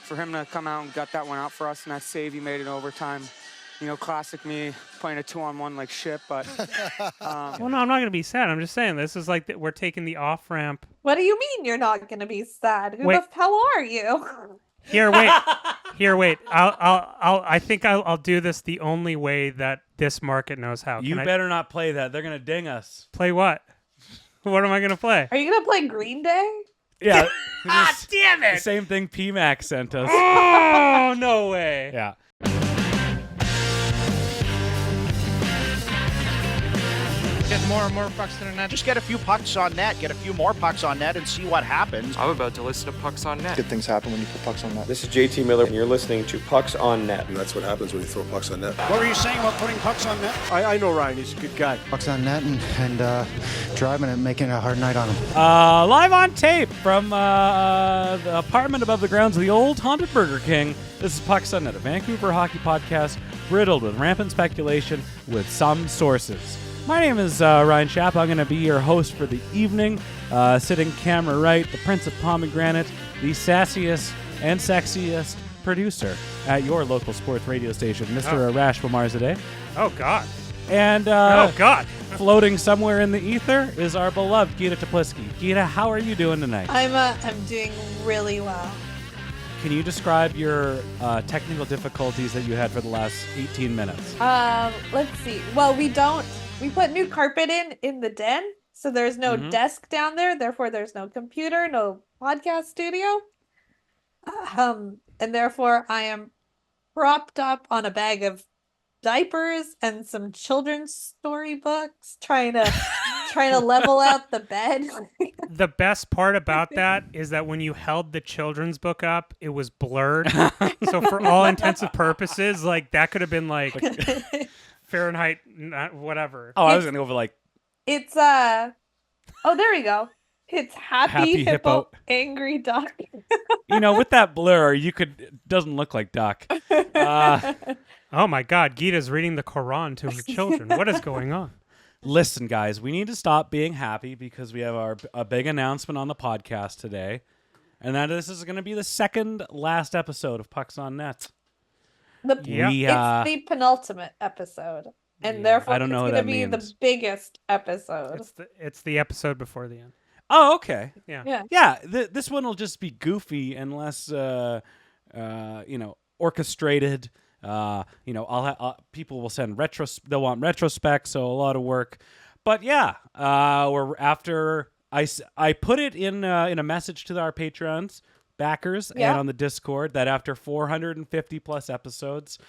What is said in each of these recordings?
for him to come out and gut that one out for us, and that save he made in overtime. You know, classic me playing a 2-on-1 like shit, but... Well, no, I'm not going to be sad. I'm just saying this is like we're taking the off-ramp. What do you mean you're not going to be sad? Who the hell are you? Here, wait. I think I'll do this the only way that this market knows how. You better not play that. They're going to ding us. Play what? What am I going to play? Are you going to play Green Day? Yeah. Damn it! The same thing PMAC sent us. Oh, no way. Yeah. Get more and more pucks to the net. Just get a few pucks on net, get a few more pucks on net, and see what happens. I'm about to listen to Pucks on Net. Good things happen when you put pucks on net. This is JT Miller, and you're listening to Pucks on Net. And that's what happens when you throw pucks on net. What were you saying about putting pucks on net? I know Ryan. He's a good guy. Pucks on net and driving and making a hard night on him. Live on tape from the apartment above the grounds of the old haunted Burger King. This is Pucks on Net, a Vancouver hockey podcast riddled with rampant speculation with some sources. My name is Ryan Schapp. I'm going to be your host for the evening. Sitting camera right, the Prince of Pomegranate, the sassiest and sexiest producer at your local sports radio station, Mr. Arash Bomarzadeh. Oh, God. And oh, God. Floating somewhere in the ether is our beloved Geeta Tepliski. Geeta, how are you doing tonight? I'm doing really well. Can you describe your technical difficulties that you had for the last 18 minutes? Let's see. Well, we put new carpet in the den, so there's no desk down there. Therefore, there's no computer, no podcast studio. And therefore, I am propped up on a bag of diapers and some children's storybooks, trying to level out the bed. The best part about that is that when you held the children's book up, it was blurred. So for all intents and purposes, like that could have been like Fahrenheit, whatever. Oh, I was gonna go for like. It's oh, there we go. It's happy hippo, angry duck. You know, with that blur, doesn't look like duck. Oh my God, Geeta's reading the Quran to her children. What is going on? Listen, guys, we need to stop being happy because we have a big announcement on the podcast today, and that this is going to be the second last episode of Pucks on Net. It's the penultimate episode, and therefore it's going to be the biggest episode. It's the episode before the end. Oh, okay. Yeah. This one will just be goofy and less, orchestrated. People will send they'll want retrospect, so a lot of work. But yeah, we're after I put it in a message to our patrons, backers, and on the Discord that after 450 plus episodes,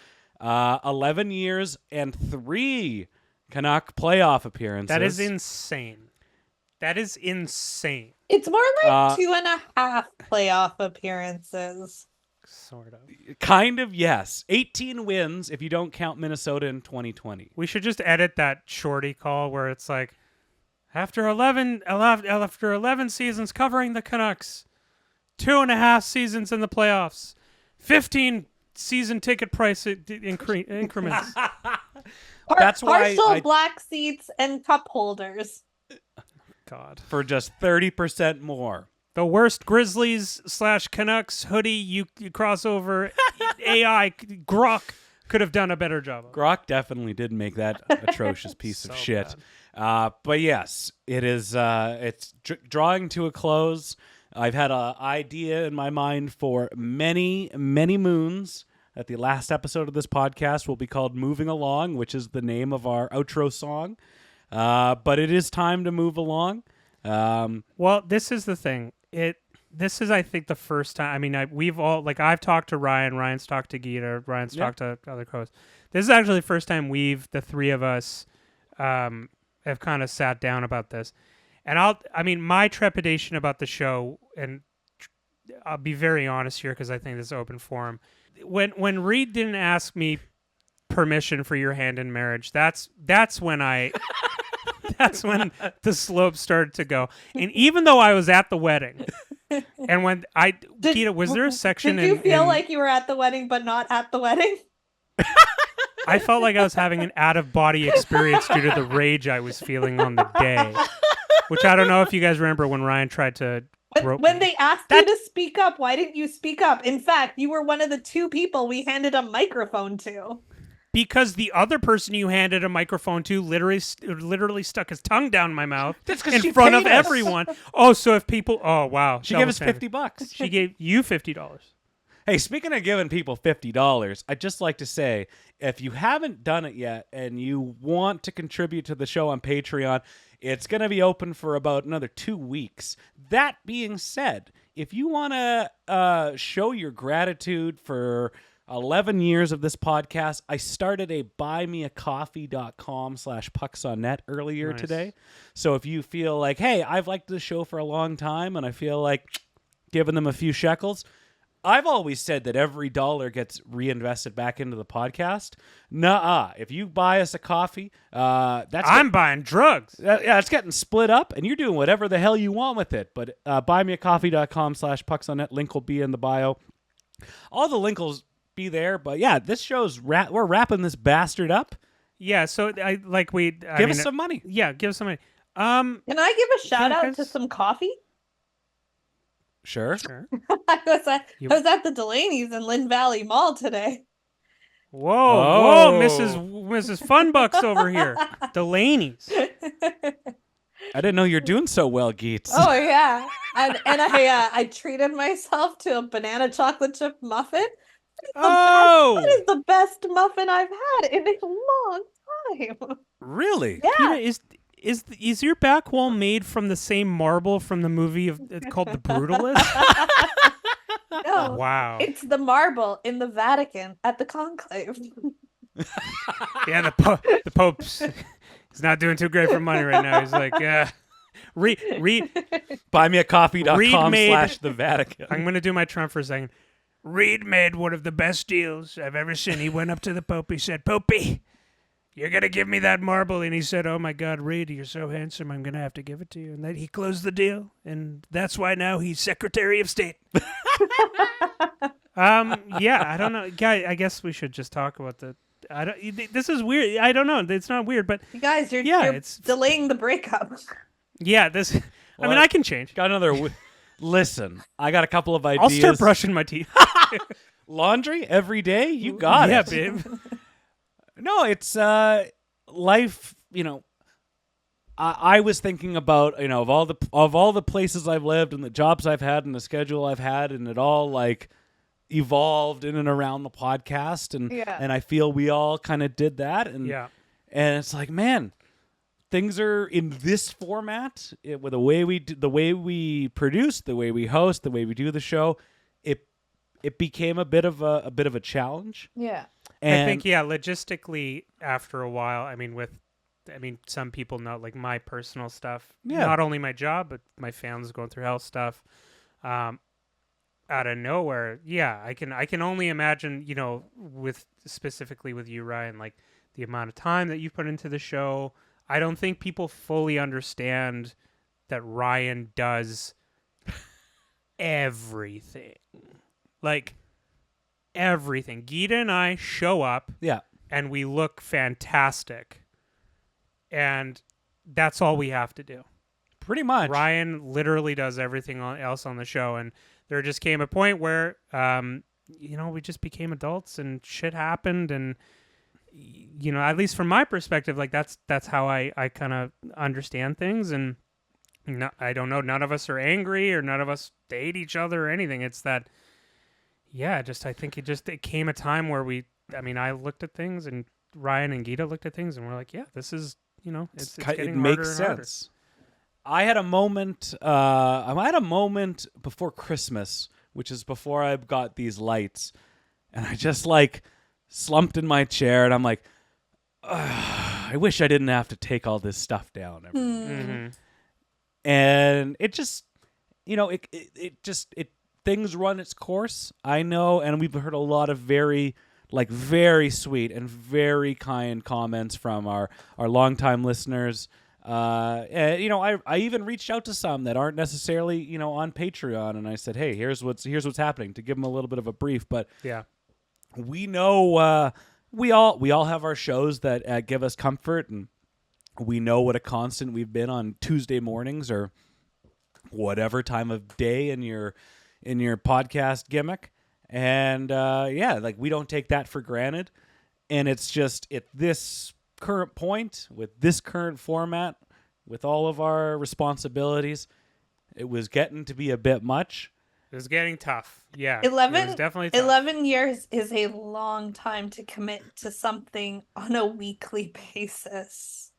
11 years and 3 Canuck playoff appearances. That is insane. It's more like 2.5 playoff appearances. Sort of. Kind of, yes. 18 wins if you don't count Minnesota in 2020. We should just edit that shorty call where it's like, after 11 seasons covering the Canucks, 2.5 seasons in the playoffs, 15 season ticket price increments. That's why partial black seats and cup holders. God. For just 30% more. The worst Grizzlies/Canucks hoodie you crossover AI Grok could have done a better job of. Grok definitely did make that atrocious piece of shit. But yes, it is. It's drawing to a close. I've had an idea in my mind for many, many moons that the last episode of this podcast will be called "Moving Along," which is the name of our outro song. But it is time to move along. Well, this is the thing. This is, I think, the first time. I mean, we've all, like, I've talked to Ryan. Ryan's talked to Geeta. Ryan's talked to other hosts. This is actually the first time the three of us, have kind of sat down about this. And my trepidation about the show, and I'll be very honest here because I think this is open forum. When Reed didn't ask me permission for your hand in marriage, that's when that's when the slope started to go. And even though I was at the wedding, and when Geeta, was there a section? Did you feel like you were at the wedding but not at the wedding? I felt like I was having an out-of-body experience due to the rage I was feeling on the day. Which I don't know if you guys remember when Ryan tried to When they asked you to speak up, why didn't you speak up? In fact, you were one of the 2 people we handed a microphone to. Because the other person you handed a microphone to literally stuck his tongue down my mouth in front of everyone. Oh, so if people... Oh, wow. She gave us $50. She gave you $50. Hey, speaking of giving people $50, I'd just like to say, if you haven't done it yet and you want to contribute to the show on Patreon, it's going to be open for about another 2 weeks. That being said, if you want to show your gratitude for 11 years of this podcast, I started a buymeacoffee.com/pucksonnet earlier today. So if you feel like, hey, I've liked this show for a long time and I feel like giving them a few shekels, I've always said that every dollar gets reinvested back into the podcast. Nuh-uh. If you buy us a coffee, I'm buying drugs. Yeah, it's getting split up, and you're doing whatever the hell you want with it. But buymeacoffee.com/pucksonnet. Link will be in the bio. All the links will be there. But yeah, this show's we're wrapping this bastard up. Yeah, so give us some money. Yeah, give us some money. Can I give a shout out to some coffee? Sure. I was at the Delaney's in Lynn Valley Mall today. Whoa, Mrs. Funbucks over here. Delaney's. I didn't know you're doing so well, Geets. Oh yeah, and I treated myself to a banana chocolate chip muffin. That is the best muffin I've had in a long time. Really? Yeah. Peter, is your back wall made from the same marble from the movie called The Brutalist? No, wow. It's the marble in the Vatican at the conclave. Yeah, the Pope's he's not doing too great for money right now. He's like, read buymeacoffee.com/the Vatican. I'm going to do my Trump for a second. Reed made one of the best deals I've ever seen. He went up to the Pope. He said, Popey, you're going to give me that marble. And he said, oh, my God, Reed, you're so handsome. I'm going to have to give it to you. And then he closed the deal. And that's why now he's Secretary of State. Yeah, I don't know. Guy, I guess we should just talk about this is weird. I don't know. It's not weird, but... You guys, you're delaying the breakup. Yeah, I mean, I can change. Got another... Listen, I got a couple of ideas. I'll start brushing my teeth. Laundry every day? You got it. Yeah, babe. No, it's life, I was thinking about, of all the places I've lived and the jobs I've had and the schedule I've had, and it all like evolved in and around the podcast, and I feel we all kind of did that, and it's like, man, things are in this format with the way we produce, the way we host, the way we do the show. It became a bit of a challenge. Yeah. And I think, logistically, after a while, some people know, like, my personal stuff, not only my job, but my family's going through health stuff, out of nowhere. Yeah, I can only imagine, specifically with you, Ryan, like, the amount of time that you put into the show. I don't think people fully understand that Ryan does everything. Like, everything. Geeta and I show up, and we look fantastic, and that's all we have to do. Pretty much. Ryan literally does everything else on the show, and there just came a point where, we just became adults, and shit happened, and at least from my perspective, like that's how I kind of understand things, and I don't know. None of us are angry, or none of us hate each other or anything. It's that. Yeah, I think it came a time where I looked at things, and Ryan and Geeta looked at things, and we're like, yeah, this is, it's getting it makes sense. I had a moment before Christmas, which is before I got these lights, and I just like slumped in my chair, and I'm like, I wish I didn't have to take all this stuff down. Mm-hmm. And it just, things run its course, I know, and we've heard a lot of very sweet and very kind comments from our longtime listeners. I even reached out to some that aren't necessarily, on Patreon, and I said, hey, here's what's happening, to give them a little bit of a brief. But we know we all have our shows that give us comfort, and we know what a constant we've been on Tuesday mornings, or whatever time of day in your podcast gimmick. And like we don't take that for granted. And it's just at this current point, with this current format, with all of our responsibilities, it was getting to be a bit much. It was getting tough. Yeah. 11, it was definitely tough. 11 years is a long time to commit to something on a weekly basis.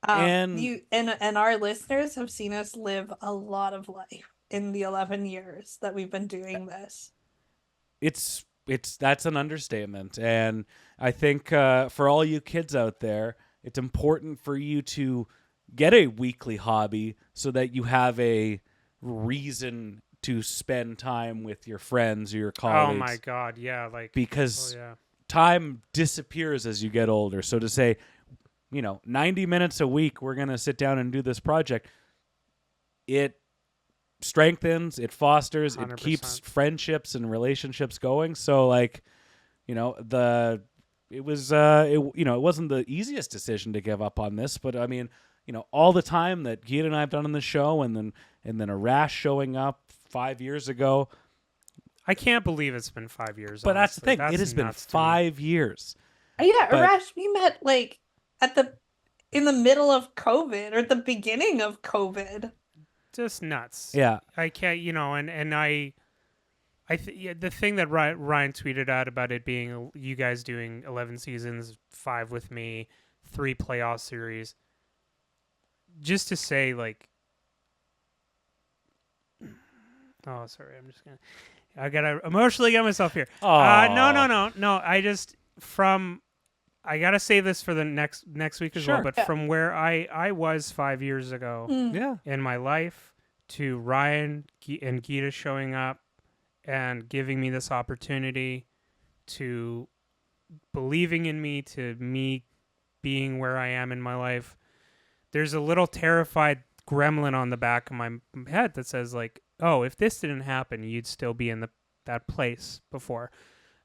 And our listeners have seen us live a lot of life in the 11 years that we've been doing this. That's an understatement. And I think for all you kids out there, it's important for you to get a weekly hobby so that you have a reason to spend time with your friends or your colleagues. Oh my God, yeah, because time disappears as you get older. So to say, 90 minutes a week, we're going to sit down and do this project, it strengthens, it fosters, 100%. It keeps friendships and relationships going. So it wasn't the easiest decision to give up on this, but I mean, all the time that Geeta and I have done on the show, and then Arash showing up 5 years ago. I can't believe it's been 5 years. But honestly. that's the thing. It has been 5 years. Yeah, Arash, we met in the middle of COVID or at the beginning of COVID. Just nuts. Yeah. I can't, the thing that Ryan tweeted out about it being you guys doing 11 seasons, 5 with me, 3 playoff series. Just to say, oh, sorry, I gotta emotionally get myself here. No. I gotta save this for the next week as well. But from where I was 5 years ago, in my life, to Ryan and Geeta showing up and giving me this opportunity, to believing in me, to me being where I am in my life. There's a little terrified gremlin on the back of my head that says, oh, if this didn't happen, you'd still be in that place before.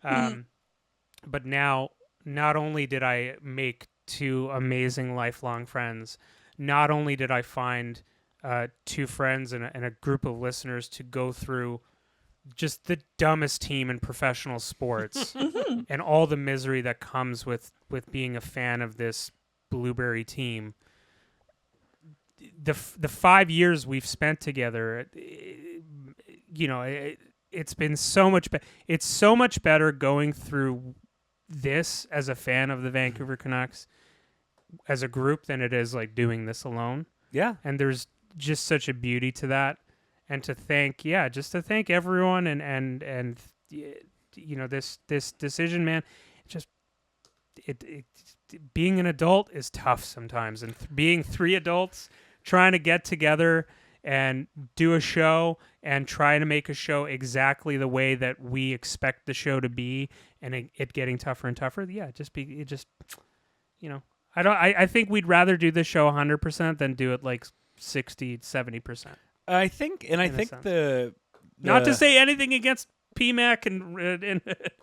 But now, not only did I make 2 amazing lifelong friends, not only did I find 2 friends and a group of listeners to go through just the dumbest team in professional sports and all the misery that comes with being a fan of this Blueberry team. The 5 years we've spent together, it's been so much better. It's so much better going through this as a fan of the Vancouver Canucks as a group than it is doing this alone. Yeah. And there's just such a beauty to that. And to thank everyone and this decision, man, being an adult is tough sometimes. And being 3 adults trying to get together and do a show and try to make a show exactly the way that we expect the show to be, and it getting tougher and tougher. Yeah, I think we'd rather do the show 100% than do it 60, 70%. I think not to say anything against PMAC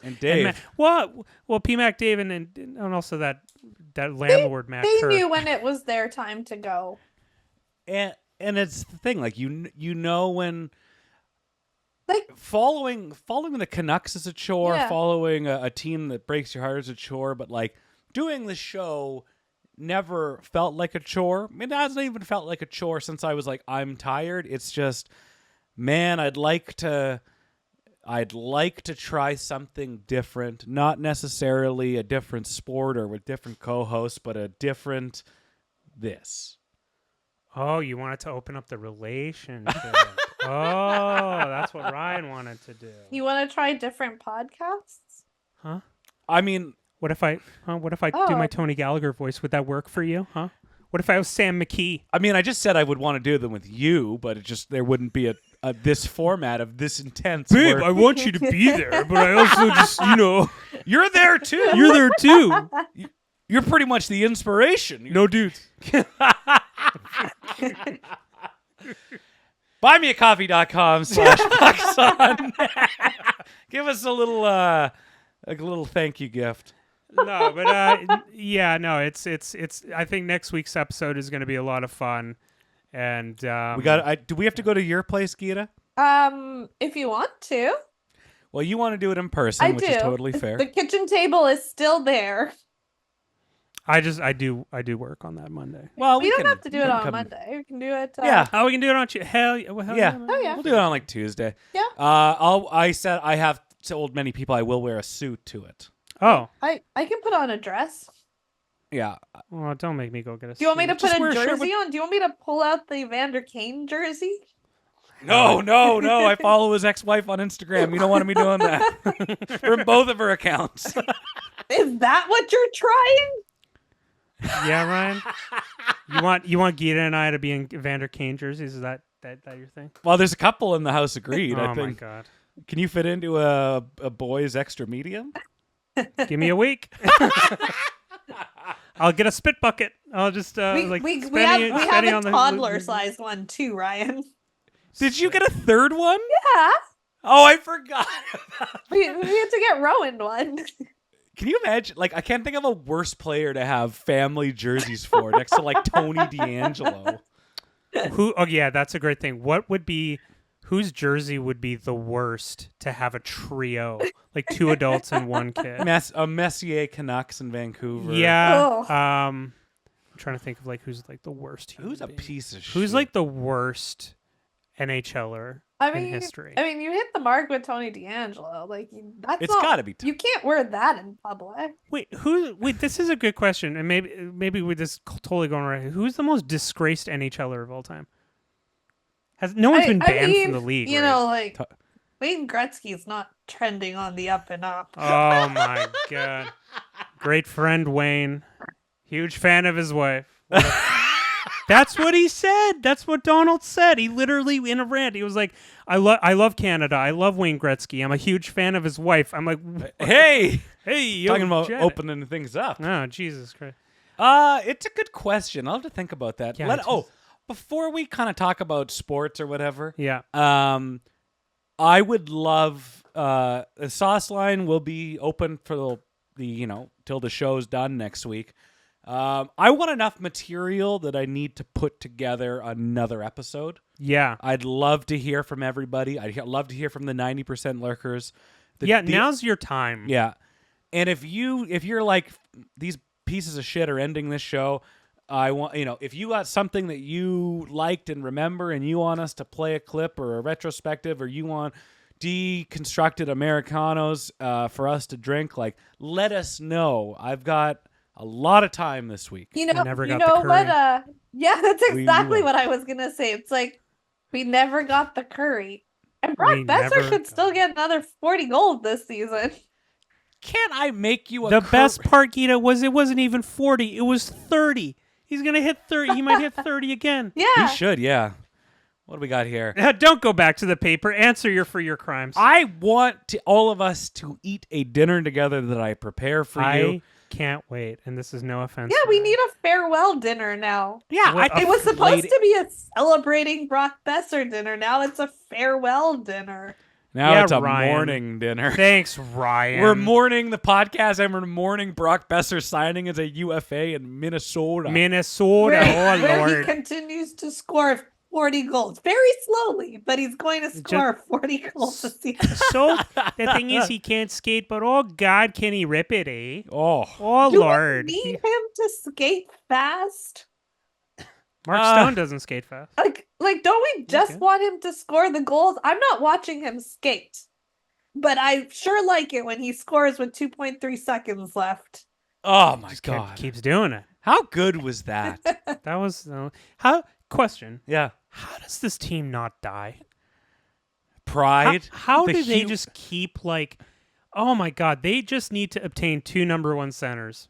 and Dave. And well, PMAC, Dave, and also that landlord Matt. They Kerr. knew when it was their time to go. And it's the thing, when following the Canucks is a chore, following a team that breaks your heart is a chore, but doing the show never felt like a chore. I mean, it hasn't even felt like a chore since I was I'm tired. It's just, man, I'd like to try something different, not necessarily a different sport or with different co-hosts, but a different this. Oh, you wanted to open up the relationship. Oh, that's what Ryan wanted to do. You want to try different podcasts? Huh? I mean, what if I do my Tony Gallagher voice? Would that work for you? Huh? What if I was Sam McKee? I mean, I just said I would want to do them with you, but there wouldn't be a this format of this intense. Babe, I want you to be there, but I also just, You're there too. You're there too. You're pretty much the inspiration. No dudes. BuyMeACoffee.com/PucksOnNet. Give us a little thank you gift. No, but it's I think next week's episode is going to be a lot of fun, And Do we have to go to your place, Geeta? If you want to. Well, you want to do it in person, which is totally fair. The kitchen table is still there. I do work on that Monday. Well, we don't have to do it on Monday. We can do it. Yeah. Oh, we can do it on hell yeah. Oh yeah. We'll do it on like Tuesday. Yeah. I said I have told many people I will wear a suit to it. Oh. I can put on a dress. Yeah. Well, don't make me go get a suit. Do you want me to put a wear a jersey on? Do you want me to pull out the Vander Kane jersey? No. I follow his ex-wife on Instagram. You don't want me doing that. From both of her accounts. Is that what you're trying? Yeah, Ryan. You want Geeta and I to be in Vander Kane jerseys? Is that your thing? Well, there's a couple in the house agreed. I think. Oh my god. Can you fit into a boy's extra medium? Give me a week. I'll get a spit bucket. I'll just we have a toddler-sized one too, Ryan. Did you get a third one? Yeah. Oh, I forgot. we have to get Rowan one. Can you imagine? Like, I can't think of a worse player to have family jerseys for next to like Tony D'Angelo. Oh yeah, that's a great thing. Whose jersey would be the worst to have a trio, like two adults and one kid? A Messier Canucks in Vancouver. Yeah. Oh. I'm trying to think of like who's like the worst. Who's a piece of shit? Who's like the worst NHLer in history? I mean, you hit the mark with Tony D'Angelo. Like It's got to be. You can't wear that in public. Wait, this is a good question, and maybe we're just totally going right. Who's the most disgraced NHLer of all time? No one's been banned from the league. You right? know, like Wayne Gretzky's not trending on the up and up. Oh my god, great friend Wayne, huge fan of his wife. That's what he said. That's what Donald said. He literally in a rant. He was like, I love Canada. I love Wayne Gretzky. I'm a huge fan of his wife. I'm like, hey, yo, talking about Janet. opening things up. Oh, Jesus Christ. It's a good question. I'll have to think about that. Yeah, before we kind of talk about sports or whatever. Yeah. I would love the sauce line will be open for the till the show's done next week. I want enough material that I need to put together another episode. Yeah. I'd love to hear from everybody. I'd love to hear from the 90% lurkers. Now's your time. Yeah. And if you're like, these pieces of shit are ending this show, I want, if you got something that you liked and remember and you want us to play a clip or a retrospective, or you want deconstructed Americanos for us to drink, like, let us know. I've got a lot of time this week. Yeah, that's exactly what I was gonna say. It's like we never got the curry, and Brock Besser should still get another 40 gold this season. Can't I make you the best part, Geeta, was it wasn't even 40; it was 30. He's gonna hit 30. He might hit 30 again. Yeah, he should. Yeah. What do we got here? Don't go back to the paper. Answer for your crimes. I want all of us to eat a dinner together that I prepare for you. Can't wait, and this is no offense. Yeah, we need a farewell dinner now. Yeah, it was supposed to be a celebrating Brock Besser dinner. Now it's a farewell dinner. Now it's a Ryan. morning dinner. Thanks, Ryan. We're mourning the podcast, and we're mourning Brock Besser signing as a UFA in Minnesota. Where he continues to score 40 goals. Very slowly, but he's going to score 40 goals a season. So, the thing is, he can't skate, but oh, God, can he rip it, eh? Oh, Do Lord. we need him to skate fast? Mark Stone doesn't skate fast. Like, don't we just want him to score the goals? I'm not watching him skate, but I sure like it when he scores with 2.3 seconds left. Oh, my God. Keeps doing it. How good was that? That was... Question. Yeah. How does this team not die? Pride. How do they just keep oh my God, they just need to obtain 2 number 1 centers.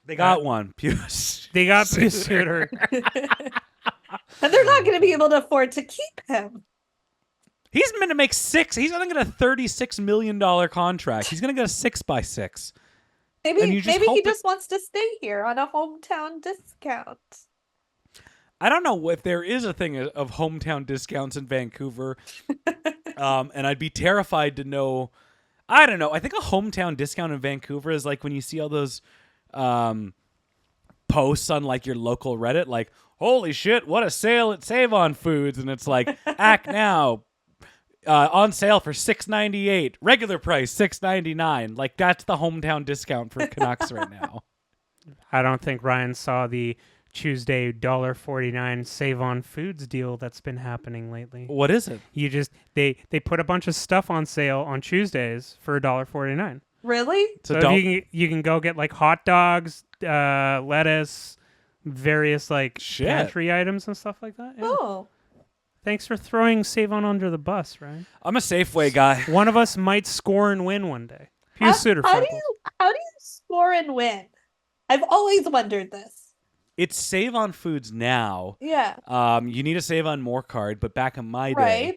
They got one. Pius. They got Pius Suter. And they're not going to be able to afford to keep him. He's going to make 6. He's going to get a $36 million contract. He's going to get a 6x6. Maybe he just wants to stay here on a hometown discount. I don't know if there is a thing of hometown discounts in Vancouver. And I'd be terrified to know. I don't know. I think a hometown discount in Vancouver is like when you see all those posts on like your local Reddit, like, holy shit, what a sale at Save On Foods, and it's like, act now, on sale for $6.98, regular price $6.99. Like that's the hometown discount for Canucks right now. I don't think Ryan saw the Tuesday $1.49 Save On Foods deal that's been happening lately. What is it? You just they put a bunch of stuff on sale on Tuesdays for $1.49. Really? So you can go get like hot dogs, lettuce, various like pantry items and stuff like that. Yeah. Oh. Thanks for throwing Save On under the bus, Ryan. I'm a Safeway guy. One of us might score and win one day. How do you score and win? I've always wondered this. It's Save On Foods now. Yeah. You need a Save On More card, but back in my day,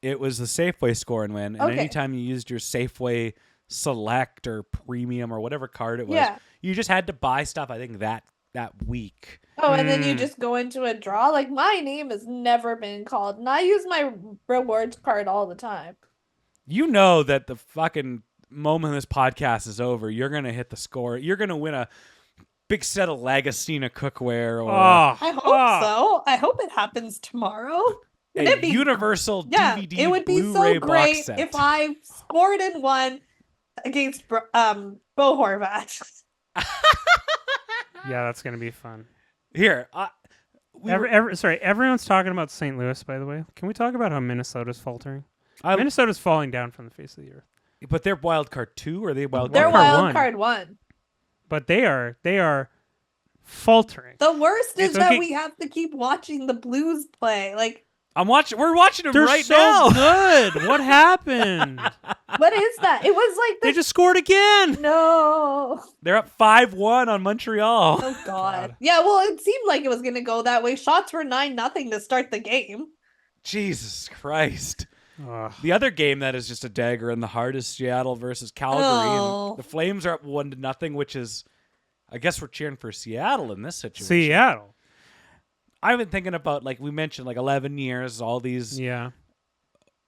it was the Safeway score and win. And anytime you used your Safeway Select or Premium or whatever card it was, you just had to buy stuff, I think, that week. Oh, and then you just go into a draw? Like, my name has never been called, and I use my rewards card all the time. You know that the fucking moment this podcast is over, you're going to hit the score. You're going to win a big set of Lagostina cookware. Or I hope so. I hope it happens tomorrow. A Universal DVD it would be Blu-ray so great box set. if I scored and won against Bo Horvat. Yeah, that's going to be fun. Here, everyone's talking about St. Louis, by the way. Can we talk about how Minnesota's faltering? Minnesota's falling down from the face of the earth. But they're wild card 2 or are they wild card 1? They're wild card 1. But they are faltering. The worst is that we have to keep watching the Blues play. Like we're watching them right so now. Good. What happened? What is that? It was like they just scored again. No. They're up 5-1 on Montreal. Oh God. Yeah, well, it seemed like it was going to go that way. Shots were 9-0 to start the game. Jesus Christ. The other game that is just a dagger in the heart is Seattle versus Calgary. And the Flames are up 1-0, which is, I guess we're cheering for Seattle in this situation. Seattle. I've been thinking about, like we mentioned, like 11 years, all these. Yeah.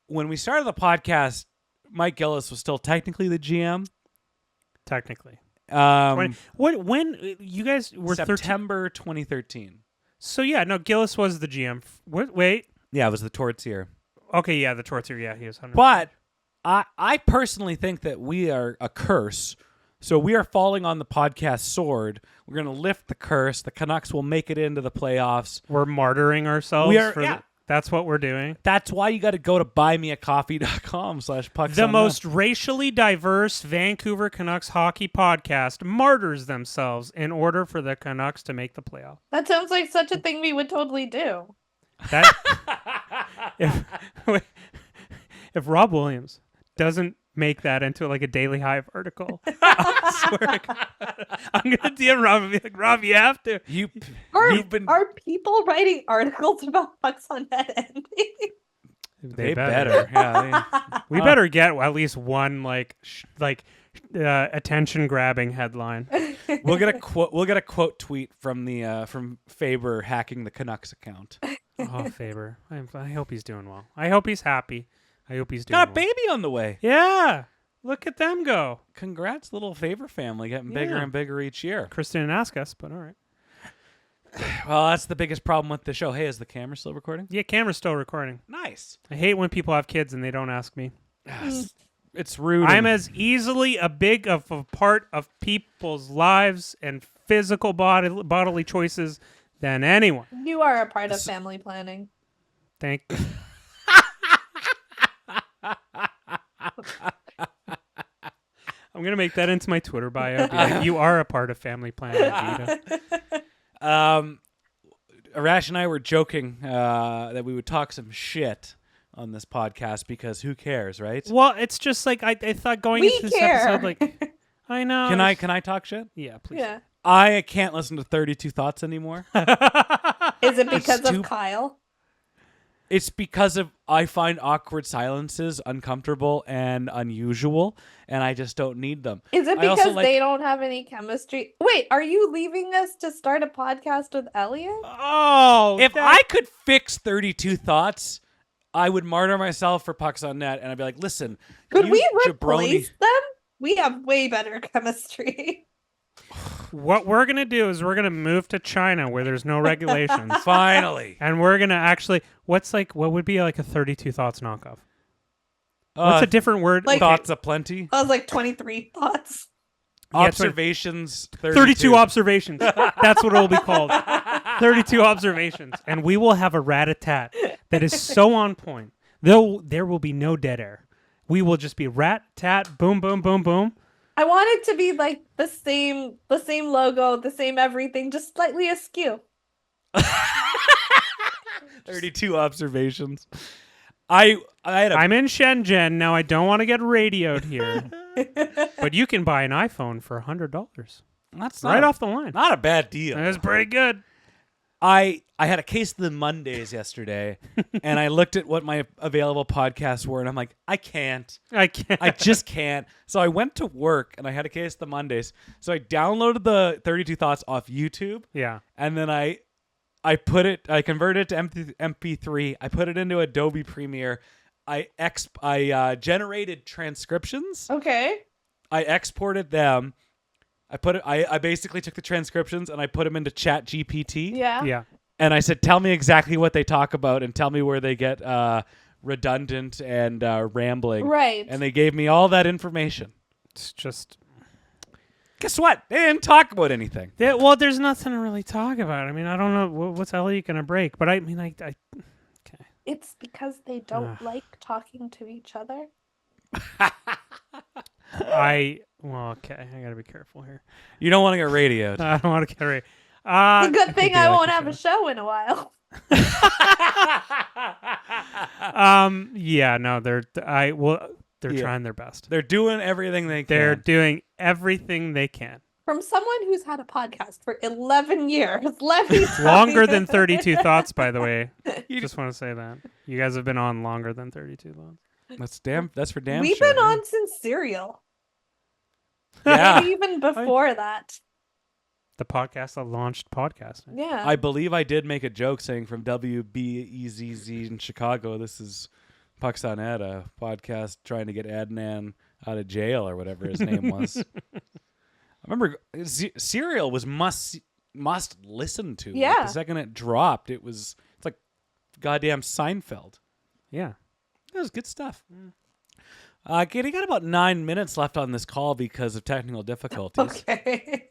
When we started the podcast, Mike Gillis was still technically the GM. Technically. When you guys were September 2013. So yeah, no, Gillis was the GM. Wait. Yeah, it was the Tortsier. Okay, yeah, the Tortsier. Yeah, he was 100%. But I personally think that we are a curse. So we are falling on the podcast sword. We're going to lift the curse. The Canucks will make it into the playoffs. We're martyring ourselves. That's what we're doing. That's why you got to go to buymeacoffee.com/pucksonnnet. The most racially diverse Vancouver Canucks hockey podcast martyrs themselves in order for the Canucks to make the playoff. That sounds like such a thing we would totally do. If Rob Williams doesn't make that into like a Daily Hive article, I swear to God, I'm gonna DM Rob and be like, Rob, you have to. Are people writing articles about Pucks on Net ending? They better. Yeah, we better get at least one attention grabbing headline. We'll get a quote tweet from Faber hacking the Canucks account. Oh, Faber. I hope he's doing well. I hope he's happy. I hope he's doing well. Got a baby on the way. Yeah. Look at them go. Congrats, little Faber family, getting bigger and bigger each year. Kristen didn't ask us, but all right. Well, that's the biggest problem with the show. Hey, is the camera still recording? Yeah, camera's still recording. Nice. I hate when people have kids and they don't ask me. It's rude. I'm as easily a big of a part of people's lives and physical bodily choices than anyone. You are a part of family planning. Thank you. I'm going to make that into my Twitter bio. Be like, you are a part of family planning, Geeta. Arash and I were joking that we would talk some shit on this podcast because who cares, right? Well, it's just like I thought going into this episode, like, I know. Can I talk shit? Yeah, please. Yeah. I can't listen to 32 Thoughts anymore. Is it because of Kyle? It's because I find awkward silences uncomfortable and unusual, and I just don't need them. Is it because they don't have any chemistry? Wait, are you leaving us to start a podcast with Elliot? Oh, if I could fix 32 Thoughts, I would martyr myself for Pucks on Net, and I'd be like, listen, could we replace them? We have way better chemistry. What we're going to do is we're going to move to China where there's no regulations. Finally. And we're going to actually, what would be like a 32 Thoughts knockoff? What's a different word? Like- Thoughts aplenty? I was like 23 thoughts. Observations 32 observations. That's what it'll be called. 32 observations. And we will have a rat-a-tat that is so on point. There will be no dead air. We will just be rat-tat, boom, boom, boom, boom. I want it to be like the same logo, the same everything, just slightly askew. 32 observations. I'm in Shenzhen now. I don't want to get radioed here, but you can buy an iPhone for $100. That's right off the line. Not a bad deal. That's pretty good. I had a case of the Mondays yesterday, and I looked at what my available podcasts were, and I'm like, I can't. I just can't. So I went to work, and I had a case of the Mondays. So I downloaded the 32 Thoughts off YouTube. Yeah. And then I converted it to MP3. I put it into Adobe Premiere. I generated transcriptions. Okay. I exported them. I basically took the transcriptions and I put them into Chat GPT. Yeah. Yeah. And I said, tell me exactly what they talk about and tell me where they get redundant and rambling. Right. And they gave me all that information. It's just... Guess what? They didn't talk about anything. Well, there's nothing to really talk about. I mean, I don't know what's the hell are you going to break, but I mean, okay. It's because they don't like talking to each other. Well, okay. I got to be careful here. You don't want to get radioed. I don't want to get radioed. It's a good thing I won't have a show in a while. Yeah, no, they're trying their best. They're doing everything they can. They're doing everything they can. From someone who's had a podcast for 11 years. Let me tell Longer you. than 32 Thoughts, by the way. Just want to say that. You guys have been on longer than 32 Thoughts. That's for damn We've sure. been on since Serial. Yeah. Maybe even before that. The podcast that launched podcasting. Yeah. I believe I did make a joke saying from WBEZZ in Chicago, this is Pucks.net, a podcast trying to get Adnan out of jail or whatever his name was. I remember Serial was must listen to. Yeah. Like the second it dropped, it's like goddamn Seinfeld. Yeah. It was good stuff. Katie, got about 9 minutes left on this call because of technical difficulties. Okay.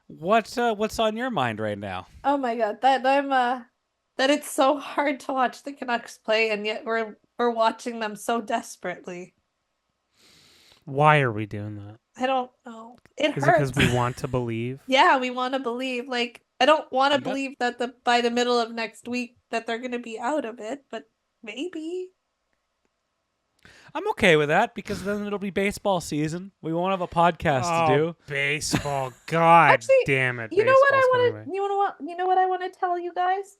What's on your mind right now? Oh my god, that it's so hard to watch the Canucks play, and yet we're watching them so desperately. Why are we doing that? I don't know. It Is hurts. it because we want to believe? Yeah, we want to believe. Like, I don't want to believe that by the middle of next week that they're going to be out of it, but maybe. I'm okay with that because then it'll be baseball season. We won't have a podcast to do. Baseball. God Actually, damn it. You know what I Baseball's want going to you know what I want to tell you guys?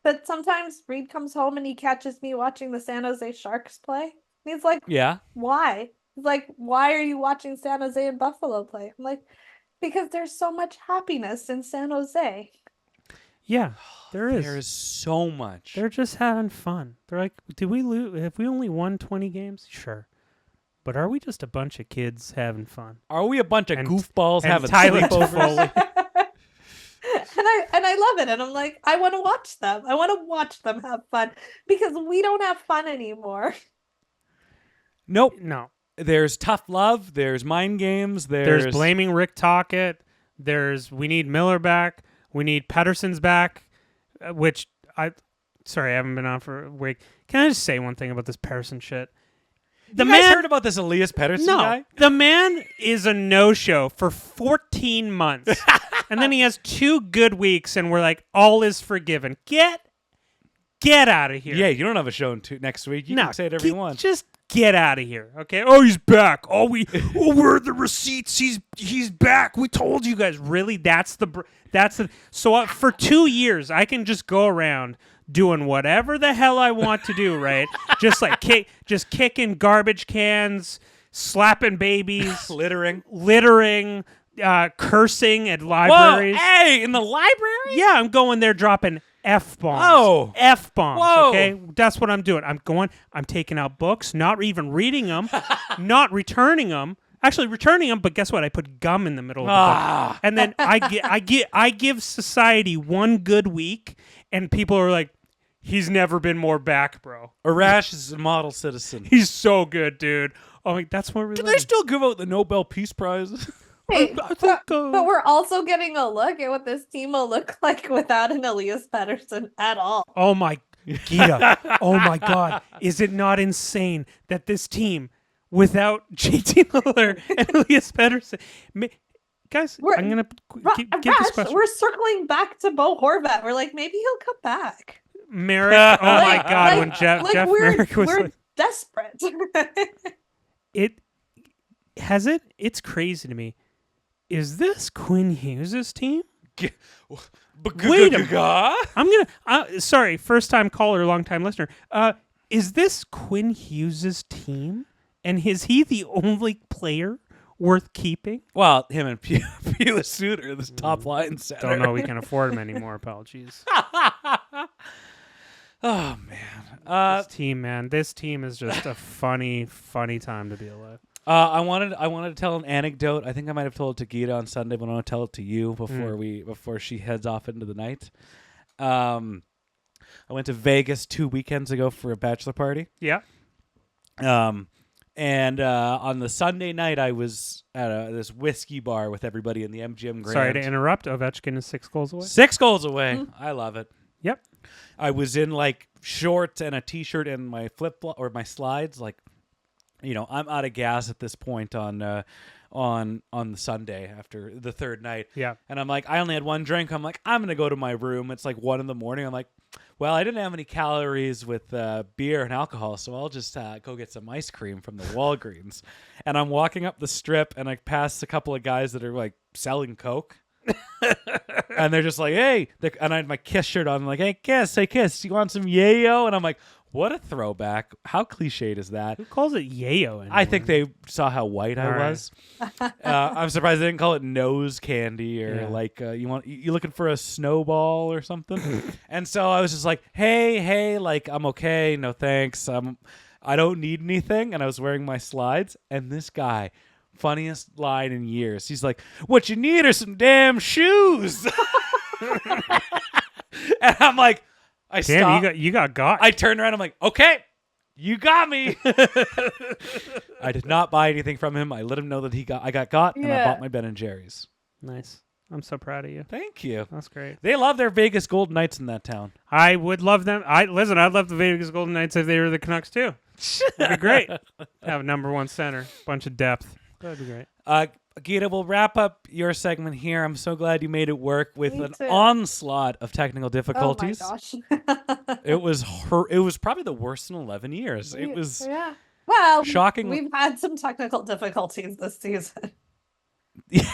That sometimes Reed comes home and he catches me watching the San Jose Sharks play. And he's like, Yeah. why? He's like, why are you watching San Jose and Buffalo play? I'm like, because there's so much happiness in San Jose. Yeah, there is. There is so much. They're just having fun. They're like, did we lose? Have we only won 20 games? Sure. But are we just a bunch of kids having fun? Are we a bunch of goofballs and having Tyler sleepovers? And I love it. And I'm like, I want to watch them. I want to watch them have fun because we don't have fun anymore. Nope. No. There's tough love. There's mind games. There's blaming Rick Tocchet. We need Miller back. We need Pettersson's back, I haven't been on for a week. Can I just say one thing about this Pettersson shit? You guys heard about this Elias Pettersson guy? The man is a no-show for 14 months. And then he has 2 good weeks, and we're like, all is forgiven. Get out of here. Yeah, you don't have a show next week. You can say it every once. Just get out of here, okay? Oh, he's back. Where are the receipts? He's back. We told you guys. Really? That's the. So for 2 years, I can just go around doing whatever the hell I want to do, right? Just like kicking garbage cans, slapping babies, littering, cursing at libraries. Whoa, hey, in the library? Yeah, I'm going there dropping F-bombs. Oh. F-bombs, Whoa. okay? That's what I'm doing. I'm taking out books, not even reading them, not returning them, Actually, returning them, but guess what? I put gum in the middle of the book. And then I give society one good week, and people are like, he's never been more back, bro. Arash is a model citizen. He's so good, dude. Oh, like, that's what we're Can they still give out the Nobel Peace Prize? Hey, but we're also getting a look at what this team will look like without an Elias Pettersson at all. Oh my Geeta. Oh my God. Is it not insane that this team without JT Miller and Elias Pettersson, guys, I'm going to give this question. We're circling back to Bo Horvat. We're like, maybe he'll come back. Merrick. Oh my God. When Jeff Merrick was we're desperate. It's crazy to me. Is this Quinn Hughes' team? Wait a minute. I'm gonna. Sorry, first time caller, long time listener. Is this Quinn Hughes' team? And is he the only player worth keeping? Well, him and Pila Suter, this top line center. Don't know we can afford him anymore. Apologies. Oh man, this team is just a funny time to be alive. I wanted to tell an anecdote. I think I might have told it to Geeta on Sunday, but I want to tell it to you before she heads off into the night. I went to Vegas 2 weekends ago for a bachelor party. Yeah. And on the Sunday night, I was at this whiskey bar with everybody in the MGM Grand. Sorry to interrupt. Ovechkin is 6 goals away. 6 goals away. Mm-hmm. I love it. Yep. I was in like shorts and a t-shirt and my flip-flop or my slides, like. You know, I'm out of gas at this point on the Sunday after the third night. Yeah. And I'm like, I only had one drink. I'm like, I'm going to go to my room. It's like 1 a.m. I'm like, well, I didn't have any calories with beer and alcohol, so I'll just go get some ice cream from the Walgreens. And I'm walking up the strip, and I pass a couple of guys that are like selling Coke. And they're just like, hey. And I had my Kiss shirt on. I'm like, hey, Kiss, you want some yayo? And I'm like, what a throwback. How cliched is that? Who calls it yayo anymore? I think they saw how white I was. I'm surprised they didn't call it nose candy or like you looking for a snowball or something. And so I was just like, hey, like I'm okay. No thanks. I don't need anything. And I was wearing my slides. And this guy, funniest line in years. He's like, what you need are some damn shoes. And I'm like, I stopped. You got. I turned around. I'm like, okay, you got me. I did not buy anything from him. I let him know that I got, and I bought my Ben and Jerry's. Nice. I'm so proud of you. Thank you. That's great. They love their Vegas Golden Knights in that town. I would love them. I'd love the Vegas Golden Knights if they were the Canucks too. That'd be great. Have a number one center, bunch of depth. That'd be great. Geeta, we'll wrap up your segment here. I'm so glad you made it work with onslaught of technical difficulties. Oh my gosh. It was probably the worst in 11 years. It was well, shocking. We've had some technical difficulties this season. Yes,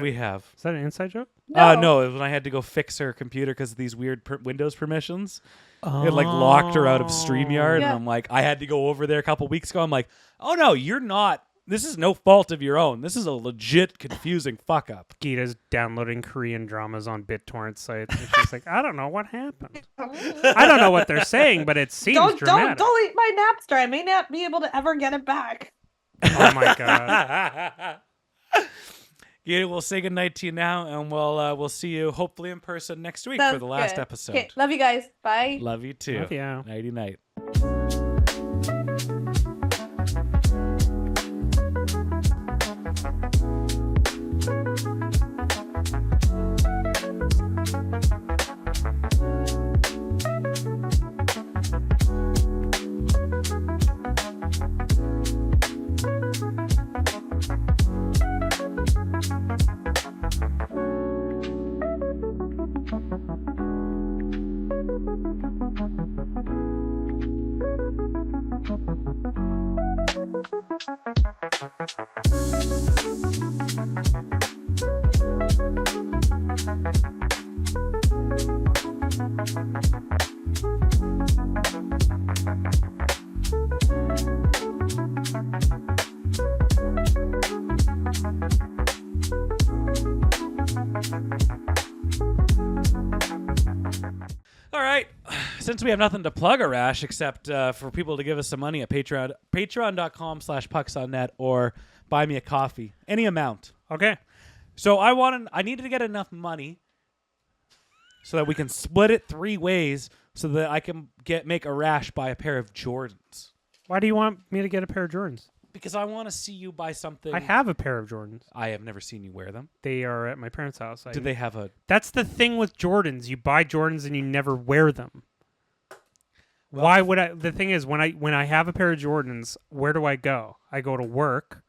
we have. Is that an inside joke? No, it was when I had to go fix her computer because of these weird Windows permissions. It like locked her out of StreamYard, and I'm like, I had to go over there a couple weeks ago. I'm like, oh no, you're not. This is no fault of your own. This is a legit confusing fuck up. Geeta's downloading Korean dramas on BitTorrent sites. And she's like, I don't know what happened. I don't know what they're saying, but it seems dramatic. Don't eat my Napster. I may not be able to ever get it back. Oh my God. Yeah, we'll say goodnight to you now, and we'll see you hopefully in person next week for the last episode. Okay, love you guys. Bye. Love you too. Love you. Nighty night. since we have nothing to plug, Arash, except for people to give us some money at patreon.com/pucksonnet or buy me a coffee, any amount. Okay. So I needed to get enough money so that we can split it 3 ways so that I can make Arash buy a pair of Jordans. Why do you want me to get a pair of Jordans? Because I want to see you buy something. I have a pair of Jordans. I have never seen you wear them. They are at my parents' house. Do they have a... That's the thing with Jordans. You buy Jordans and you never wear them. Well, why would I? The thing is, when I have a pair of Jordans, where do I go? I go to work.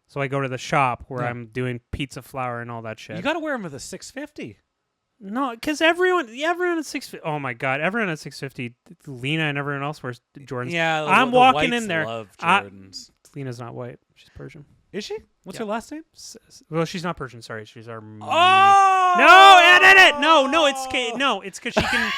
So I go to the shop where I'm doing pizza flour and all that shit. You got to wear them with a 650. No, because everyone at 650. Oh my god, everyone at 650. Lena and everyone else wears Jordans. Yeah, I'm walking in there. Love Jordans. Lena's not white. She's Persian. Is she? What's her last name? Well, she's not Persian. Sorry, she's Armenian. Oh no! Edit it. No, it's because she can.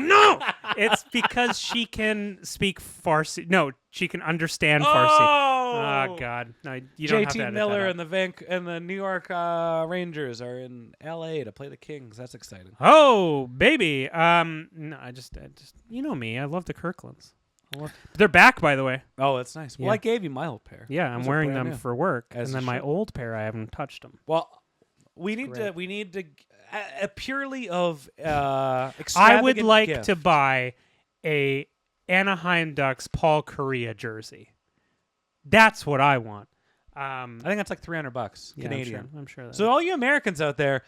No, it's because she can speak Farsi. No, she can understand Farsi. Oh God, no, you don't have to JT edit Miller that out. and the New York Rangers are in L.A. to play the Kings. That's exciting. Oh baby, no, I just you know me. I love the Kirklands. They're back, by the way. Oh, that's nice. Well, I gave you my old pair. Yeah, I'm wearing them for work, and then my should. old pair, I haven't touched them. Well, we need to purely of I extravagant would like gift. to buy a Anaheim Ducks Paul Kariya jersey. That's what I want. I think that's like $300 Canadian. I'm sure. So all you Americans out there,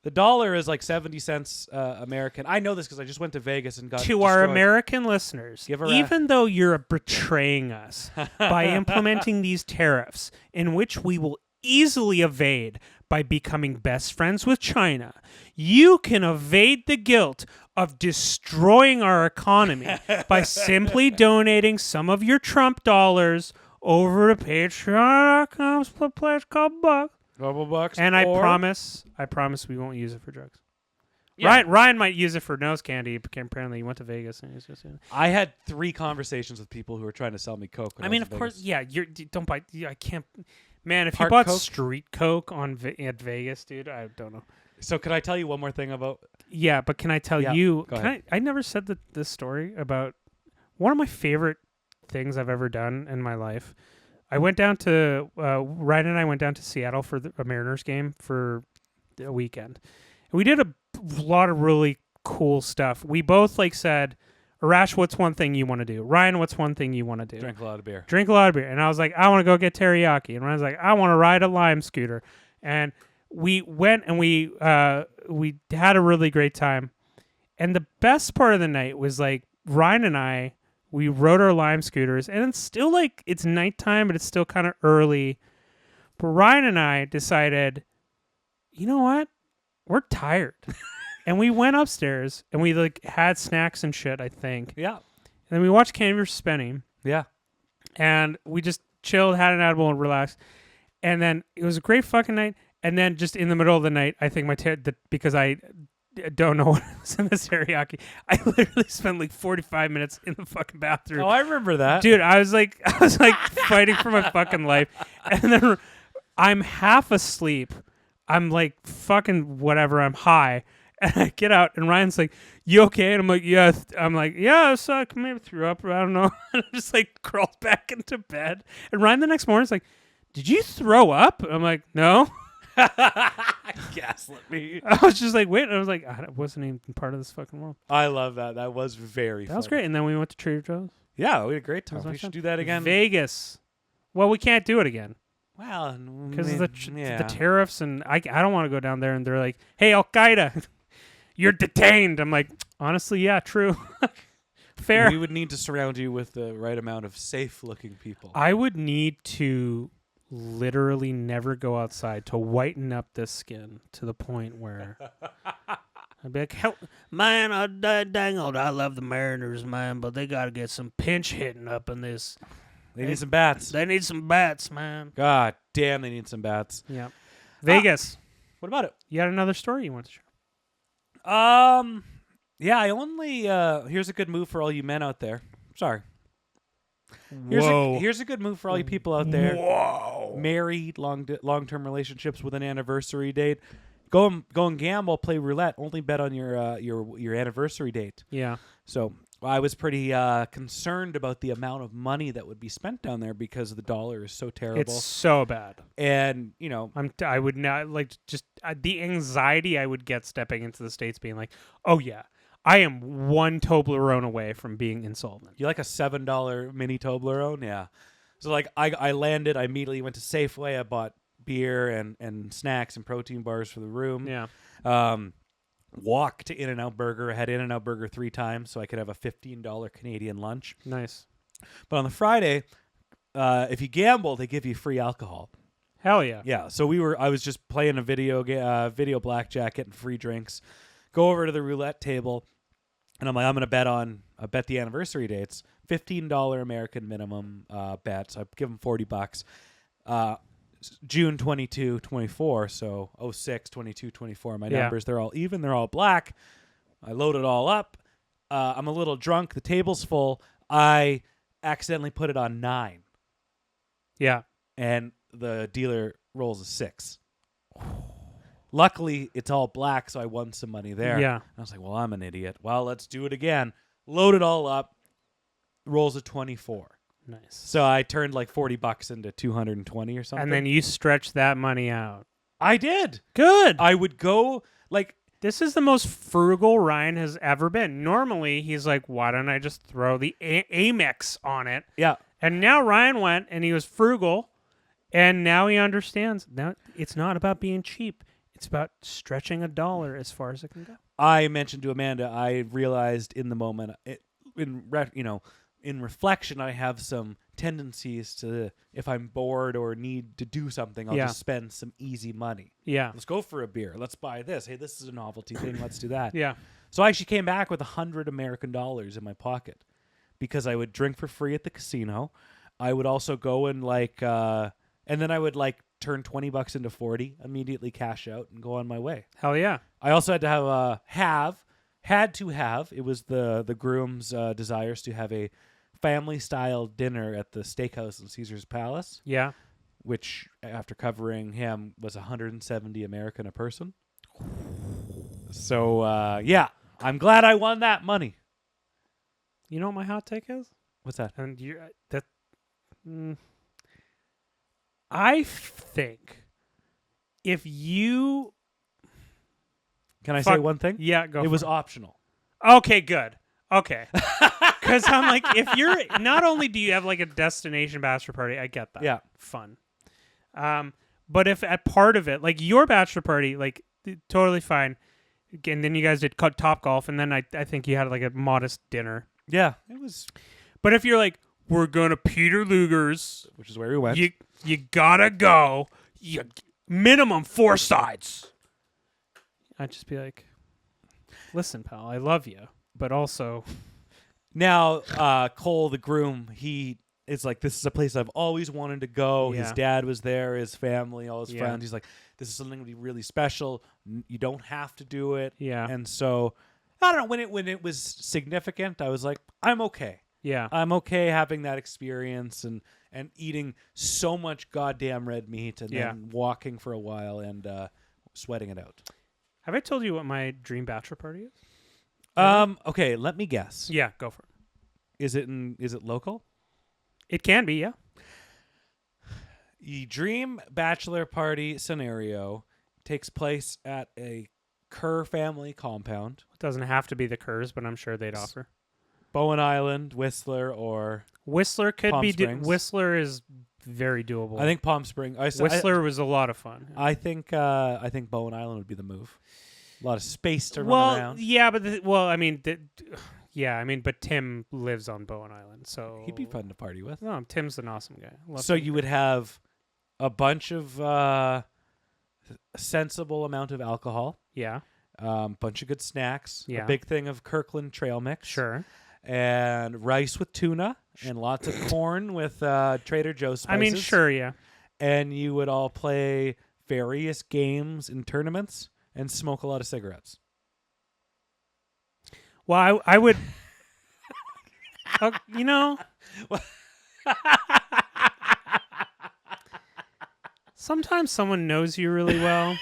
the dollar is like 70 cents American. I know this because I just went to Vegas and got to destroyed. our American listeners, Give her even though you're betraying us by implementing these tariffs, in which we will easily evade by becoming best friends with China, you can evade the guilt of destroying our economy by simply donating some of your Trump dollars over to Patreon.com /Buck. $12. And I promise we won't use it for drugs. Yeah. Ryan might use it for nose candy. Apparently, he went to Vegas and he's just. I had 3 conversations with people who were trying to sell me coke. I mean, of course, yeah. Don't buy. I can't. Man, if Part you bought Coke? street coke at Vegas, dude, I don't know. So, could I tell you one more thing about? Yeah, but can I tell you? Go ahead. I never said this story about one of my favorite things I've ever done in my life. I went down to Ryan and I went down to Seattle for a Mariners game for a weekend. And we did a lot of really cool stuff. We both said, Arash, what's one thing you want to do? Ryan, what's one thing you want to do? Drink a lot of beer. Drink a lot of beer. And I was like, I want to go get teriyaki. And Ryan's like, I want to ride a Lime scooter. And we went and we had a really great time. And the best part of the night was Ryan and I, we rode our Lime scooters, and it's still it's nighttime, but it's still kind of early. But Ryan and I decided, you know what? We're tired. And we went upstairs, and we had snacks and shit, I think. Yeah. And then we watched Candy vs. Penny. Yeah. And we just chilled, had an edible, and relaxed. And then it was a great fucking night. And then just in the middle of the night, I think because I don't know what was in the teriyaki, I literally spent 45 minutes in the fucking bathroom. Oh, I remember that. Dude, I was fighting for my fucking life. And then I'm half asleep. I'm fucking whatever. I'm high. And I get out and Ryan's like, you okay? And I'm like, yeah. I'm like, yeah, I maybe threw up. I don't know. And I'm just crawled back into bed. And Ryan the next morning is like, did you throw up? I'm like, no. Gaslit me. I was just wait. I was like, I wasn't even part of this fucking world. I love that. That was very That was great. And then we went to Trader Joe's. Yeah, we had a great time. We should do that again. Vegas. Well, we can't do it again. Well, because of the tariffs. And I don't want to go down there and they're like, hey, Al Qaeda, you're detained. I'm like, honestly, yeah, true. Fair. We would need to surround you with the right amount of safe-looking people. I would need to literally never go outside to whiten up this skin to the point where I'd be like, man, I love the Mariners, man, but they got to get some pinch hitting up in this. They need some bats. They need some bats, man. God damn, they need some bats. Yeah. Vegas. What about it? You had another story you want to share? Yeah, I only, here's a good move for all you men out there. Sorry. Here's a good move for all you people out there. Whoa. Married, long-term relationships with an anniversary date. Go and gamble, play roulette. Only bet on your anniversary date. Yeah. So I was pretty concerned about the amount of money that would be spent down there because the dollar is so terrible. It's so bad. And, I would not like just the anxiety I would get stepping into the States being like, oh yeah, I am one Toblerone away from being insolvent. You like a $7 mini Toblerone? Yeah. So like I landed, I immediately went to Safeway. I bought beer and snacks and protein bars for the room. Yeah. Walked to In-N-Out Burger. I had In-N-Out Burger 3 times so I could have a $15 Canadian lunch. Nice. But on the Friday, if you gamble, they give you free alcohol. Hell yeah. Yeah. So I was just playing a video blackjack, getting free drinks. Go over to the roulette table, and I'm like, I'm gonna bet the anniversary dates. $15 American minimum bet. So I give them $40. June 22, 24, so 06, 22, 24. My numbers, they're all even. They're all black. I load it all up. I'm a little drunk. The table's full. I accidentally put it on 9. Yeah. And the dealer rolls a 6. Luckily, it's all black, so I won some money there. Yeah. And I was like, well, I'm an idiot. Well, let's do it again. Load it all up. Rolls a 24. Nice. So I turned like $40 into 220 or something. And then you stretched that money out. I did. Good. I would go like this is the most frugal Ryan has ever been. Normally, he's like, why don't I just throw the Amex on it? Yeah. And now Ryan went and he was frugal, and now he understands. Now it's not about being cheap. It's about stretching $1 as far as it can go. I mentioned to Amanda, I realized in the moment, in reflection, I have some tendencies to, if I'm bored or need to do something, I'll just spend some easy money. Yeah. Let's go for a beer. Let's buy this. Hey, this is a novelty thing. Let's do that. Yeah. So I actually came back with $100 American in my pocket because I would drink for free at the casino. I would also go and and then I would turn $20 into 40, immediately cash out and go on my way. Hell yeah. I also had to have, it was the groom's desires to have a family-style dinner at the steakhouse in Caesar's Palace. Yeah. Which, after covering him, was $170 American a person. So, I'm glad I won that money. You know what my hot take is? What's that? And I think if you... Can I say one thing? Yeah, go. It was optional. Okay, good. Okay. Because I'm like, if you're... Not only do you have a destination bachelor party, I get that. Yeah. Fun. But if at part of it, your bachelor party, totally fine. And then you guys did Top Golf, and then I think you had a modest dinner. Yeah, it was... But if you're we're going to Peter Luger's... Which is where we went. You gotta go. Minimum 4 sides. I'd just be like, listen, pal, I love you, but also... Now, Cole, the groom, he is this is a place I've always wanted to go. Yeah. His dad was there, his family, all his friends. He's like, this is something to be really special. You don't have to do it. Yeah. And so, I don't know, when it was significant, I was like, I'm okay. Yeah. I'm okay having that experience and eating so much goddamn red meat and then walking for a while and sweating it out. Have I told you what my dream bachelor party is? Okay, let me guess. Yeah, go for it. Is it local? It can be, yeah. The dream bachelor party scenario takes place at a Kerr family compound. It doesn't have to be the Kerrs, but I'm sure they'd offer. Bowen Island, Whistler, or Whistler could Palm be. Springs. Whistler is very doable. I think Palm Springs. Whistler was a lot of fun. I think Bowen Island would be the move. A lot of space to run around. Yeah, but but Tim lives on Bowen Island, so He'd be fun to party with. No, Tim's an awesome guy. So you would have a bunch of a sensible amount of alcohol. Yeah. Bunch of good snacks. Yeah. A big thing of Kirkland trail mix. Sure. And rice with tuna and lots of corn with Trader Joe's spices. I mean, sure, yeah. And you would all play various games and tournaments and smoke a lot of cigarettes. Well, I would... Sometimes someone knows you really well.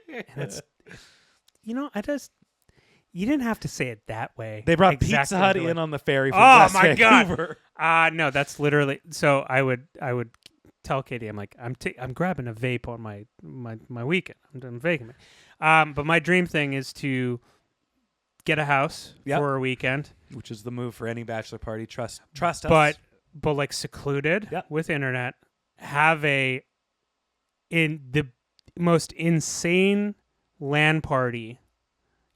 And it's... You didn't have to say it that way. They brought exactly Pizza Hut the way- in on the ferry from Oh West my Vancouver. God! No, that's literally. So I would tell Katie, I'm like, I'm grabbing a vape on my weekend. I'm vaping. But my dream thing is to get a house for a weekend, Which is the move for any bachelor party. Trust us. but like secluded with internet. Have in the most insane LAN party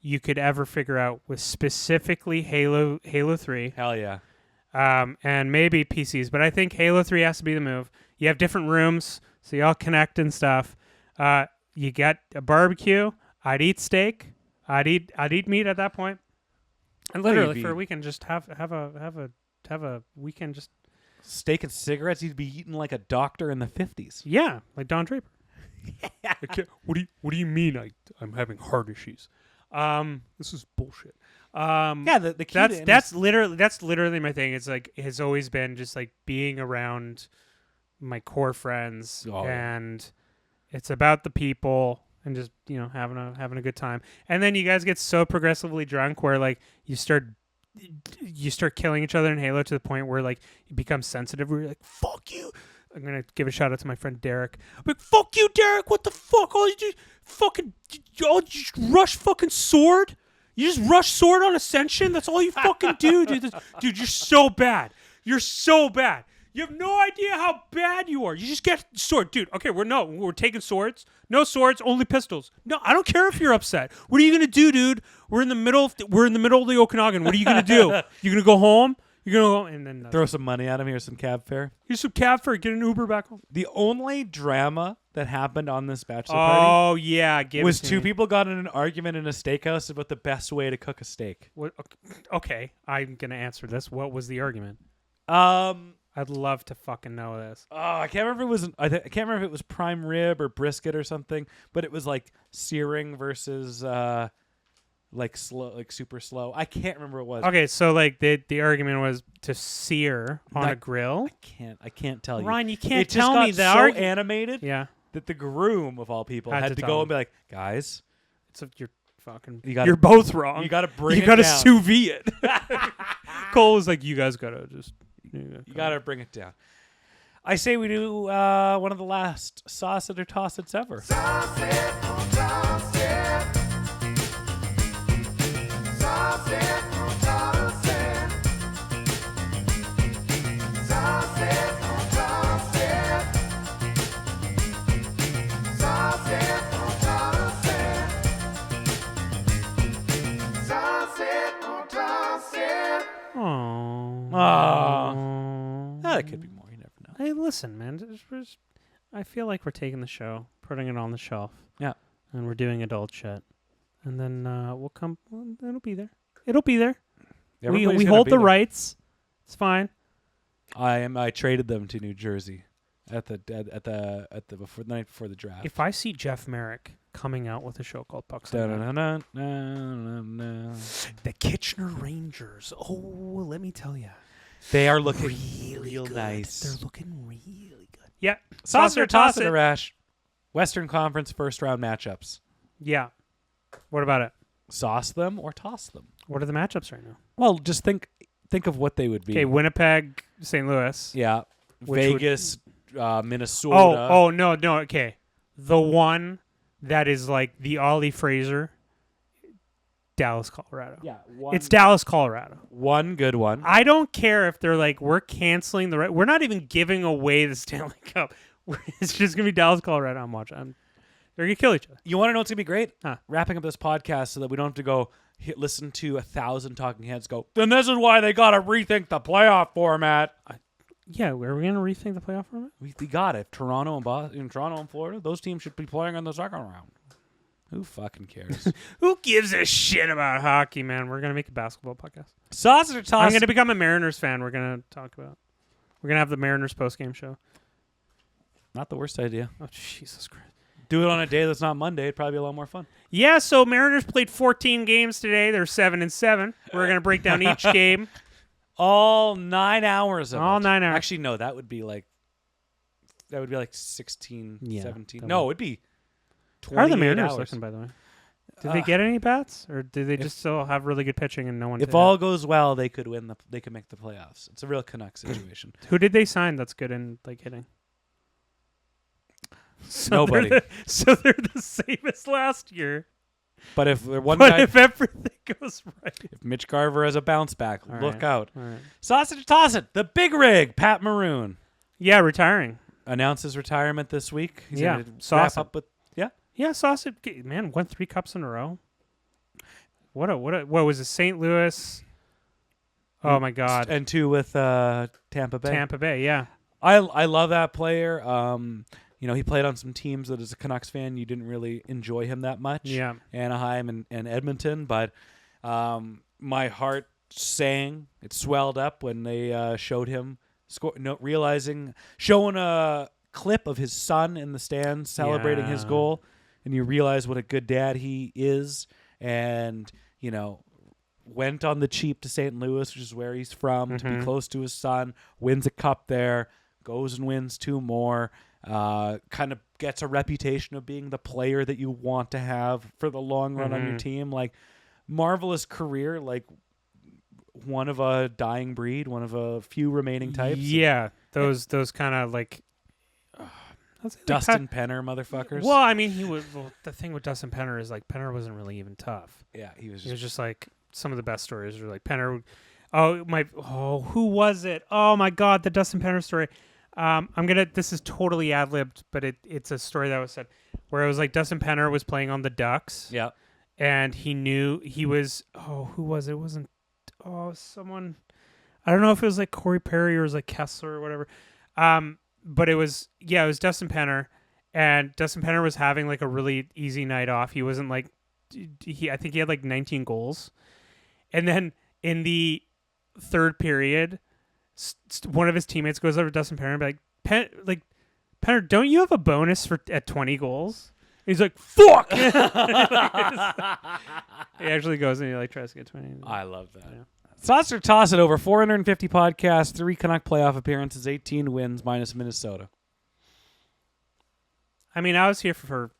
you could ever figure out with specifically Halo 3. Hell yeah. And maybe PCs, but I think Halo 3 has to be the move. You have different rooms, so you all connect and stuff. You get a barbecue. I'd eat steak. I'd eat meat at that point. And literally for a weekend, just have a weekend just steak and cigarettes. You'd be eating like a doctor in the 50s. Yeah, like Don Draper. What do you mean I'm having heart issues? This is bullshit. The key that's literally my thing. It's like it has always been just like being around my core friends, and it's about the people and just having a good time. And then you guys get so progressively drunk where like you start killing each other in Halo to the point where like you become sensitive. Where you're like, fuck you. I'm gonna give a shout out to my friend Derek. I'm like, fuck you, Derek. What the fuck? All you do, you just rush fucking sword. You just rush sword on Ascension. That's all you fucking do, dude. Dude, you're so bad. You're so bad. You have no idea how bad you are. You just get sword, dude. Okay, we're taking swords. No swords, only pistols. No, I don't care if you're upset. What are you gonna do, dude? We're in the middle of the Okanagan. What are you gonna do? You gonna go home? You're going to go and then throw some money at him. Here's some cab fare. Here's some cab fare. Get an Uber back home. The only drama that happened on this bachelor party was two people got in an argument in a steakhouse about the best way to cook a steak. Okay, I'm going to answer this. What was the argument? I'd love to fucking know this. I can't remember if it was prime rib or brisket or something, but it was like searing versus like slow, like super slow. I can't remember what it was. Okay, so like the argument was to sear on a grill. I can't tell you. Ryan, you can't it tell just me got that. So animated that the groom of all people had to go and be like, guys, you're both wrong. You got to bring you it down. You got to sous vide it. Cole was like, you guys got to just... You got to bring it down. I say we do one of the last sauce it or toss it's ever. Sauce it or toss it. Sauce it or toss it. Sauce it or toss it. Sauce it or toss it. Sauce it or toss it. That could be more. You never know. Hey, listen, man. I feel like we're taking the show, putting it on the shelf. Yeah. And we're doing adult shit. And then we'll come. Well, it'll be there. It'll be there. We hold the rights. It's fine. I traded them to New Jersey at the night before the draft. If I see Jeff Merrick coming out with a show called Pucks on Net, the Kitchener Rangers. Oh, let me tell you, they are looking real nice. They're looking really good. Yeah, sauce or toss it, Arash. Western Conference first round matchups. Yeah. What about it? Sauce them or toss them. What are the matchups right now? Well, just think of what they would be. Okay, Winnipeg, St. Louis. Yeah. Vegas, Minnesota. Oh, no. Okay. The one that is like the Ollie Fraser, Dallas, Colorado. Yeah. It's Dallas, Colorado. One good one. I don't care if they're like, we're canceling we're not even giving away the Stanley Cup. It's just going to be Dallas, Colorado. I'm watching. They're going to kill each other. You want to know what's going to be great? Huh. Wrapping up this podcast so that we don't have to go listen to 1,000 talking heads go, then this is why they got to rethink the playoff format. Yeah, are we going to rethink the playoff format? We got it. Toronto and Florida, those teams should be playing in the second round. Who fucking cares? Who gives a shit about hockey, man? We're going to make a basketball podcast. Sauce or toss? I'm going to become a Mariners fan. We're going to talk about. We're going to have the Mariners post-game show. Not the worst idea. Oh, Jesus Christ. Do it on a day that's not Monday. It'd probably be a lot more fun. Yeah, so Mariners played 14 games today. They're 7-7. We're going to break down each game. All 9 hours of All it. 9 hours. Actually, no, that would be like 16, 17. Yeah, No, it'd be 28 How are the Mariners hours. looking, by the way? Did they get any bats, or did they just still have really good pitching and no one? If all goes well, they could win. They could make the playoffs. It's a real Canucks situation. Who did they sign that's good in like hitting? Nobody. So they're the same as last year. But if if everything goes right, if Mitch Garver has a bounce back, look out. All right. Sausage toss it. The big rig, Pat Maroon. Yeah, retiring. Announces retirement this week. He's gonna Sauce wrap up with Sausage. Man, won 3 cups in a row. What was it? St. Louis. Oh my God. And 2 with Tampa Bay. Tampa Bay, yeah. I love that player. He played on some teams that as a Canucks fan you didn't really enjoy him that much. Yeah. Anaheim and Edmonton, but my heart sang. It swelled up when they showed him showing a clip of his son in the stands celebrating his goal, and you realize what a good dad he is, and went on the cheap to St. Louis, which is where he's from, to be close to his son, wins a cup there, goes and wins 2 more. Kind of gets a reputation of being the player that you want to have for the long run on your team. Like, marvelous career, like one of a dying breed, one of a few remaining types. Yeah, those kind of like Dustin Penner motherfuckers. Well, I mean, the thing with Dustin Penner is like Penner wasn't really even tough. Yeah, he was just like some of the best stories are like Penner. Who was it? Oh my God, the Dustin Penner story. This is totally ad-libbed, but it's a story that was said where it was like Dustin Penner was playing on the Ducks. Yeah. And he knew he was, who was it? It wasn't, someone, I don't know if it was like Corey Perry or it was like Kessler or whatever. But it was Dustin Penner, and Dustin Penner was having like a really easy night off. He wasn't like, I think he had like 19 goals. And then in the third period, one of his teammates goes over to Dustin Penner and be like, Penner, don't you have a bonus at 20 goals? And he's like, fuck! He actually goes and he like tries to get 20. I love that. Yeah. Sauce or toss it over 450 podcasts, 3 Canuck playoff appearances, 18 wins minus Minnesota. I mean, I was here for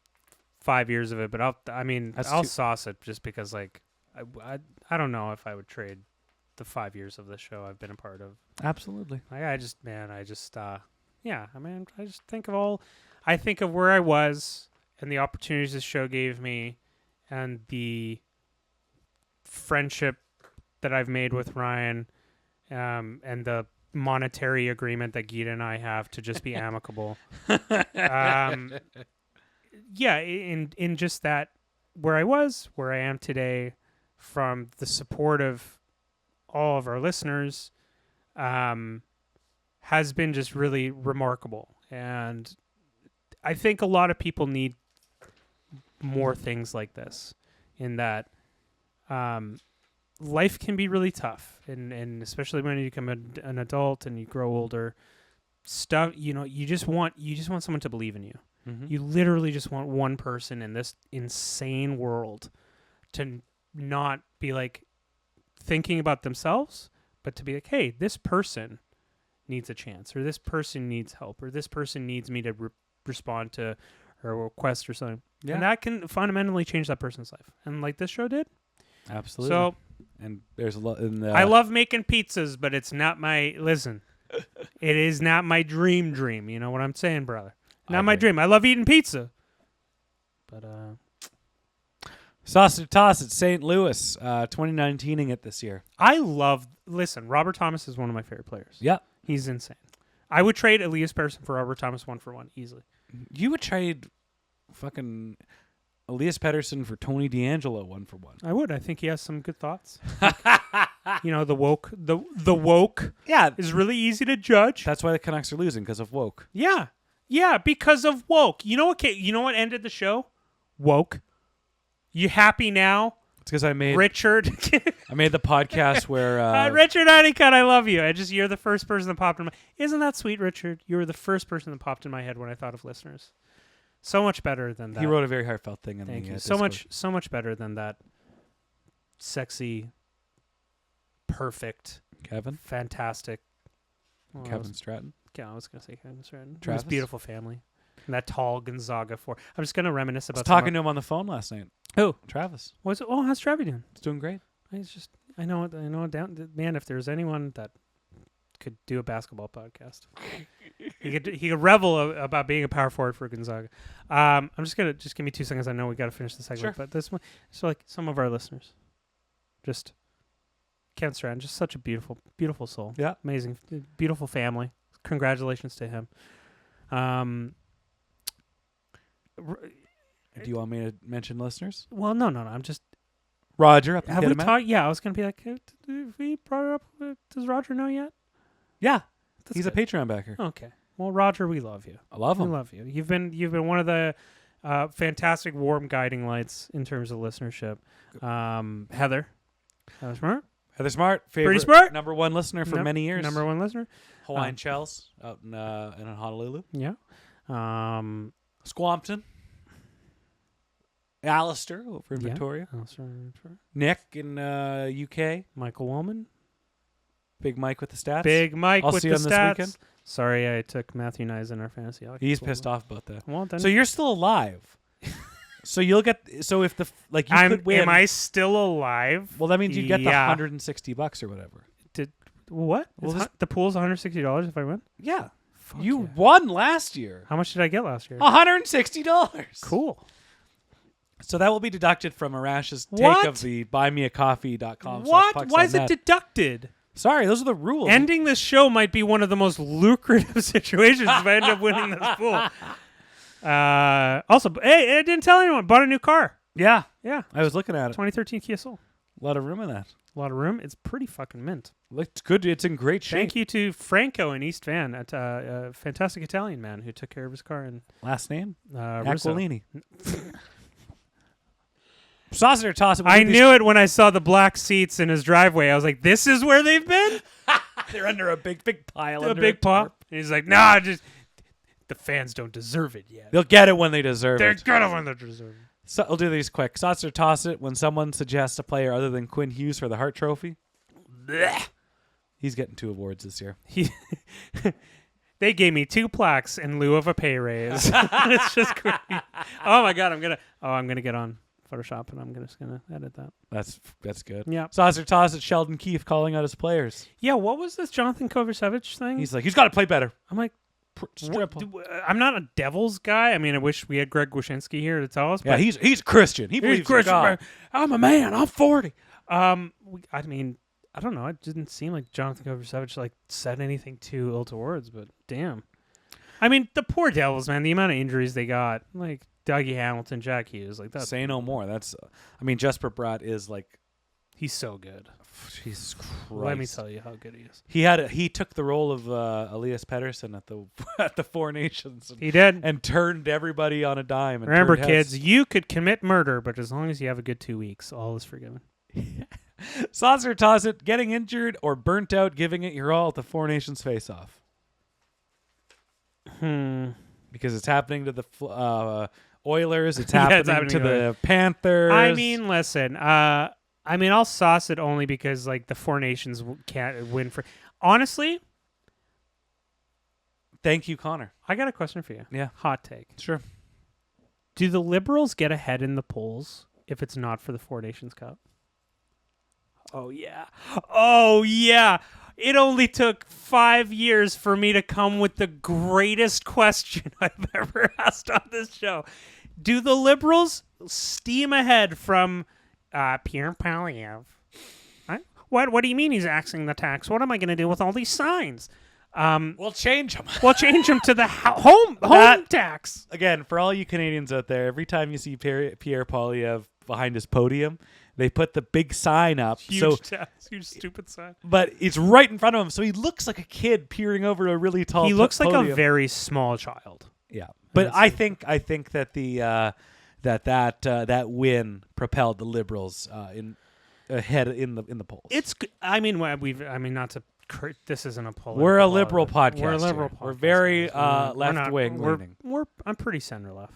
5 years of it, but I'll sauce it just because like I don't know if I would trade the 5 years of the show I've been a part of. Absolutely. I just think of where I was and the opportunities this show gave me and the friendship that I've made with Ryan, and the monetary agreement that Geeta and I have to just be amicable. In just that, where I was, where I am today, from the support of all of our listeners, has been just really remarkable. And I think a lot of people need more things like this, in that life can be really tough, and especially when you become an adult and you grow older, you just want someone to believe in you. Mm-hmm. You literally just want one person in this insane world to not be like thinking about themselves, but to be like, hey, this person needs a chance, or this person needs help, or this person needs me to respond to a request or something. Yeah. And that can fundamentally change that person's life. And like this show did. Absolutely. So, and there's a lot in the... I love making pizzas, but it's not my... Listen, it is not my dream. You know what I'm saying, brother? Not my dream. I love eating pizza. But, Sausage Toss at St. Louis, 2019ing it this year. Listen, Robert Thomas is one of my favorite players. Yeah. He's insane. I would trade Elias Pettersson for Robert Thomas 1-for-1 easily. You would trade fucking Elias Pettersson for Tony DeAngelo 1-for-1. I would. I think he has some good thoughts. The woke. The woke. Yeah, is really easy to judge. That's why the Canucks are losing, because of woke. Yeah, because of woke. You know what ended the show? Woke. You happy now? It's because I made Richard. I made the podcast where Richard Honeycutt, I love you. You're the first person that popped in my. Isn't that sweet, Richard? You were the first person that popped in my head when I thought of listeners. So much better than that. He wrote a very heartfelt thing in Thank the you. Discord. So much better than that. Sexy, perfect, Kevin, fantastic. Kevin Stratton. Yeah, I was gonna say Kevin Stratton. Travis? His beautiful family. And that tall Gonzaga I'm just gonna reminisce about. I was talking to him on the phone last night. Oh, Travis. what's it? Oh, how's Travis doing? It's doing great. He's just. I know. Down. Man, if there's anyone that could do a basketball podcast, he could revel about being a power forward for Gonzaga. I'm just gonna give me 2 seconds. I know we got to finish the segment, Sure. but this one. So like some of our listeners, just Kevin Stratton, just such a beautiful soul. Yeah. Amazing, beautiful family. Congratulations to him. Do you want me to mention listeners? Well, no. I'm just. Roger, up and Have get we him out. talked? Yeah, I was gonna be like, have we brought it up? Does Roger know yet? Yeah, That's he's good. a Patreon backer. Okay. Well, Roger, we love you. I love We him. love you. You've been one of the fantastic warm guiding lights in terms of listenership. Heather Smart, Heather Smart, favorite, Pretty smart. number one listener for many years. number one listener. Hawaiian Shells out in Honolulu. Yeah. Squampton. Alistair over in Yeah. Victoria. Oh, sorry. Nick in UK. Michael Woolman. Big Mike with the stats. Big Mike I'll with see the you on this stats. weekend. Sorry, I took Matthew Nyes in our fantasy. He's pissed off about that. Well, then So you're still alive. So you'll get. So if the you could win. Am I still alive? Well, that means you get the Yeah. $160 or whatever. What? Well, The pool's $160 if I win? Yeah. Fuck You yeah. won last year. How much did I get last year? $160. Cool. So that will be deducted from Arash's take What? of the buymeacoffee.com. What? Why is it deducted? Sorry, those are the rules. Ending this show might be one of the most lucrative situations if I end up winning this pool. Also, hey, I didn't tell anyone. Bought a new car. Yeah. Yeah. I was looking at it. 2013 Kia Soul. A lot of room in that. A lot of room. It's pretty fucking mint. Looks good. It's in great shape. Thank you to Franco in East Van, a fantastic Italian man who took care of his car in Last name? Russo. Aquilini. Sauce it or toss it. I knew it when I saw the black seats in his driveway. I was like, this is where they've been? They're under a big pile. A big pop. And he's like, nah, just the fans don't deserve it yet. They'll get it when they deserve They're it. gonna win the deserve it. So we'll do these quick. Sauce or toss it when someone suggests a player other than Quinn Hughes for the Hart Trophy. Blech. He's getting 2 awards this year. They gave me 2 plaques in lieu of a pay raise. It's just great. Oh my god, I'm gonna get on Photoshop and I'm just gonna edit that. That's good. Yeah. Sauce or toss it Sheldon Keefe calling out his players. Yeah, what was this Jonathan Kovacevic thing? He's like, he's got to play better. I'm like, Strip. I'm not a Devils guy. I mean, I wish we had Greg Wyshynski here to tell us. Yeah, but he's Christian. He believes in God. I'm a man. I'm 40. I mean, I don't know. It didn't seem like Jonathan Kovacevic said anything too ill towards, but damn. I mean, the poor Devils, man. The amount of injuries they got, like Dougie Hamilton, Jack Hughes, like that. Say no more. That's. I mean, Jesper Bratt is like. He's so good. Jesus Christ. Let me tell you how good he is. He took the role of Elias Pettersson at the Four Nations. He did. And turned everybody on a dime. And Remember, turned kids, heads. you could commit murder, but as long as you have a good 2 weeks, all is forgiven. Sauce or toss it, getting injured or burnt out, giving it your all at the Four Nations face-off. Because it's happening to the Oilers. It's happening to the Panthers. I mean, listen. I'll sauce it only because the Four Nations can't win for. Honestly, thank you, Connor. I got a question for you. Yeah, hot take. Sure. Do the Liberals get ahead in the polls if it's not for the Four Nations Cup? Oh yeah. Oh yeah. It only took 5 years for me to come with the greatest question I've ever asked on this show. Do the Liberals steam ahead from Pierre Poilievre? What do you mean he's axing the tax? What am I going to do with all these signs? We'll change them. We'll change them to the home tax. Again, for all you Canadians out there, every time you see Pierre Poilievre behind his podium, they put the big sign up. Huge stupid sign. But it's right in front of him, so he looks like a kid peering over a really tall. He looks like podium. a very small child. Yeah, but I think that the that win propelled the Liberals ahead in the polls. It's. I mean, not to. This isn't a poll. We're a liberal podcast. We're a liberal here. podcast. We're very left wing leaning. I'm pretty center left.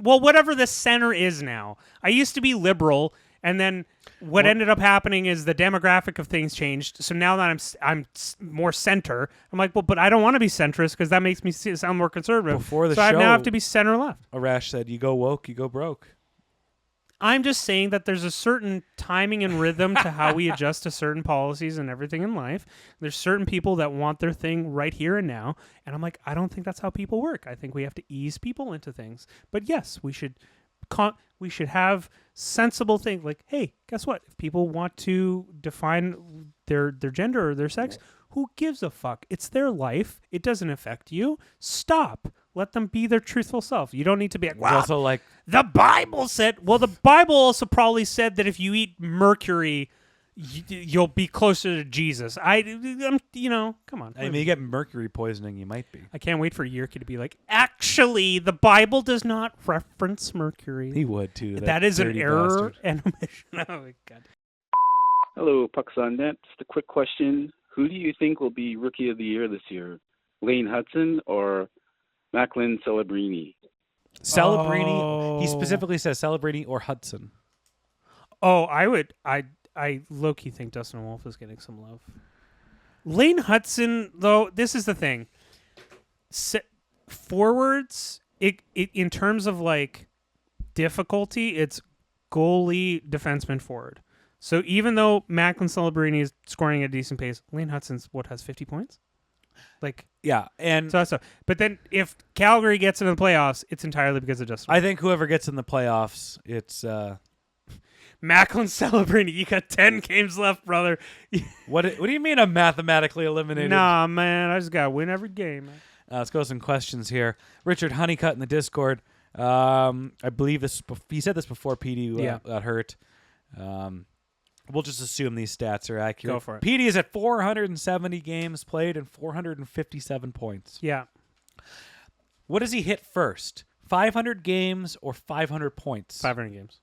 Well, whatever the center is now. I used to be liberal, and then what ended up happening is the demographic of things changed. So now that I'm more center, I'm like, well, but I don't want to be centrist because that makes me sound more conservative. Before the so show, I now have to be center left. Arash said, "You go woke, you go broke." I'm just saying that there's a certain timing and rhythm to how we adjust to certain policies and everything in life. There's certain people that want their thing right here and now. And I'm like, I don't think that's how people work. I think we have to ease people into things. But yes, we should have sensible things like, hey, guess what? If people want to define their gender or their sex, who gives a fuck? It's their life. It doesn't affect you. Stop. Let them be their truthful self. You don't need to be like, wow, also like the Bible said. Well, the Bible also probably said that if you eat mercury, you'll be closer to Jesus. I'm come on. I mean, you get mercury poisoning, you might be. I can't wait for Yerke to be like, actually, the Bible does not reference mercury. He would too. That is an error bastard. and omission. Oh my God. Hello, Pucks on Net. Just a quick question. Who do you think will be Rookie of the Year this year? Lane Hudson or Macklin Celebrini? Celebrini. Oh. He specifically says Celebrini or Hudson. Oh, I low-key think Dustin Wolf is getting some love. Lane Hudson, though, this is the thing. Forwards, it in terms of like difficulty, it's goalie, defenseman, forward. So even though Macklin Celebrini is scoring at a decent pace, Lane Hudson's has 50 points? Like, yeah, and so. But then if Calgary gets into the playoffs, it's entirely because of Justin. I think whoever gets in the playoffs, it's Macklin Celebrini. You got 10 games left, brother. What do you mean I'm mathematically eliminated? Nah, man, I just gotta win every game. Man. Let's go with some questions here. Richard Honeycutt in the Discord. I believe this. He said this before PD got hurt. We'll just assume these stats are accurate. Go for it. PD is at 470 games played and 457 points. Yeah. What does he hit first? 500 games or 500 points? 500 games.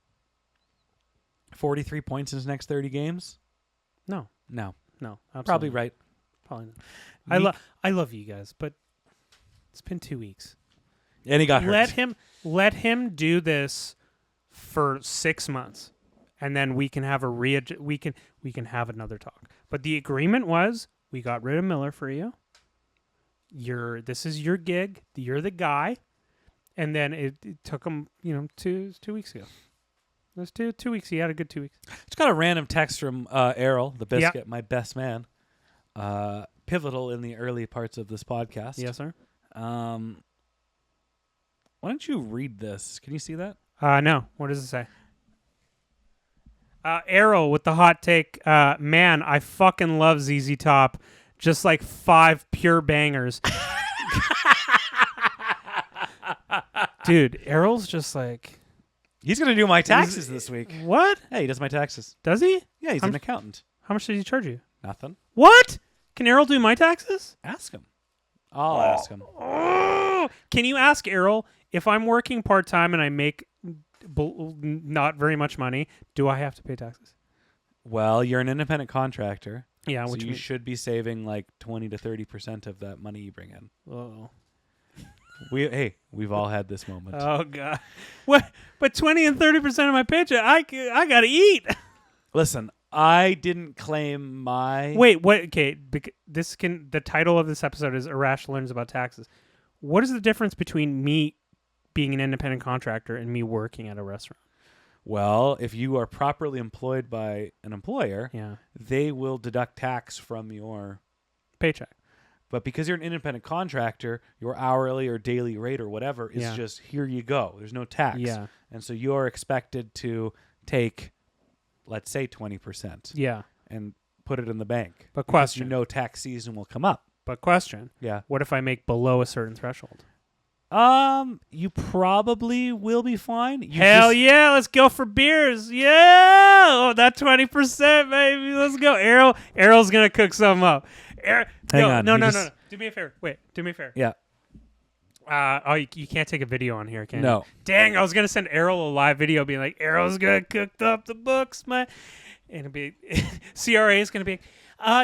43 points in his next 30 games? No. Probably Absolutely. right. Probably not. I love you guys, but it's been 2 weeks. And he got hurt. Let him do this for 6 months. And then we can have we can have another talk. But the agreement was we got rid of Miller for you. This is your gig. You're the guy. And then it took him 2 weeks ago. It was 2 weeks. He had a good 2 weeks. Just got a random text from Errol, the biscuit, my best man. Pivotal in the early parts of this podcast. Yes, sir. Why don't you read this? Can you see that? No. What does it say? Errol with the hot take. Man, I fucking love ZZ Top. Just like 5 pure bangers. Dude, Errol's just like... He's going to do my taxes this week. What? Yeah, he does my taxes. Does he? Yeah, he's an accountant. How much did he charge you? Nothing. What? Can Errol do my taxes? Ask him. I'll ask him. Oh. Can you ask Errol, if I'm working part-time and I make not very much money, do I have to pay taxes? Well, you're an independent contractor. Yeah, so which you should be saving like 20 to 30% of that money you bring in. Oh. We've all had this moment. Oh God. What? But 20 and 30% of my paycheck, I got to eat. Listen, I didn't claim my... Wait, what? Okay, the title of this episode is Arash Learns About Taxes. What is the difference between me being an independent contractor and me working at a restaurant? Well, if you are properly employed by an employer, they will deduct tax from your paycheck. But because you're an independent contractor, your hourly or daily rate or whatever is just, here you go. There's no tax. Yeah. And so you're expected to take, let's say, 20%. Yeah. And put it in the bank. But question. You know tax season will come up. But question. Yeah. What if I make below a certain threshold? You probably will be fine. Hell yeah, let's go for beers. Yeah. Oh, that 20%, baby. Let's go. Errol's going to cook something up. Hang on. No. Do me a favor. Wait, do me a favor. Yeah. You can't take a video on here, can you? No. Dang, I was going to send Errol a live video being like, Errol's going to cook up the books, man. And it'll be, CRA is going to be,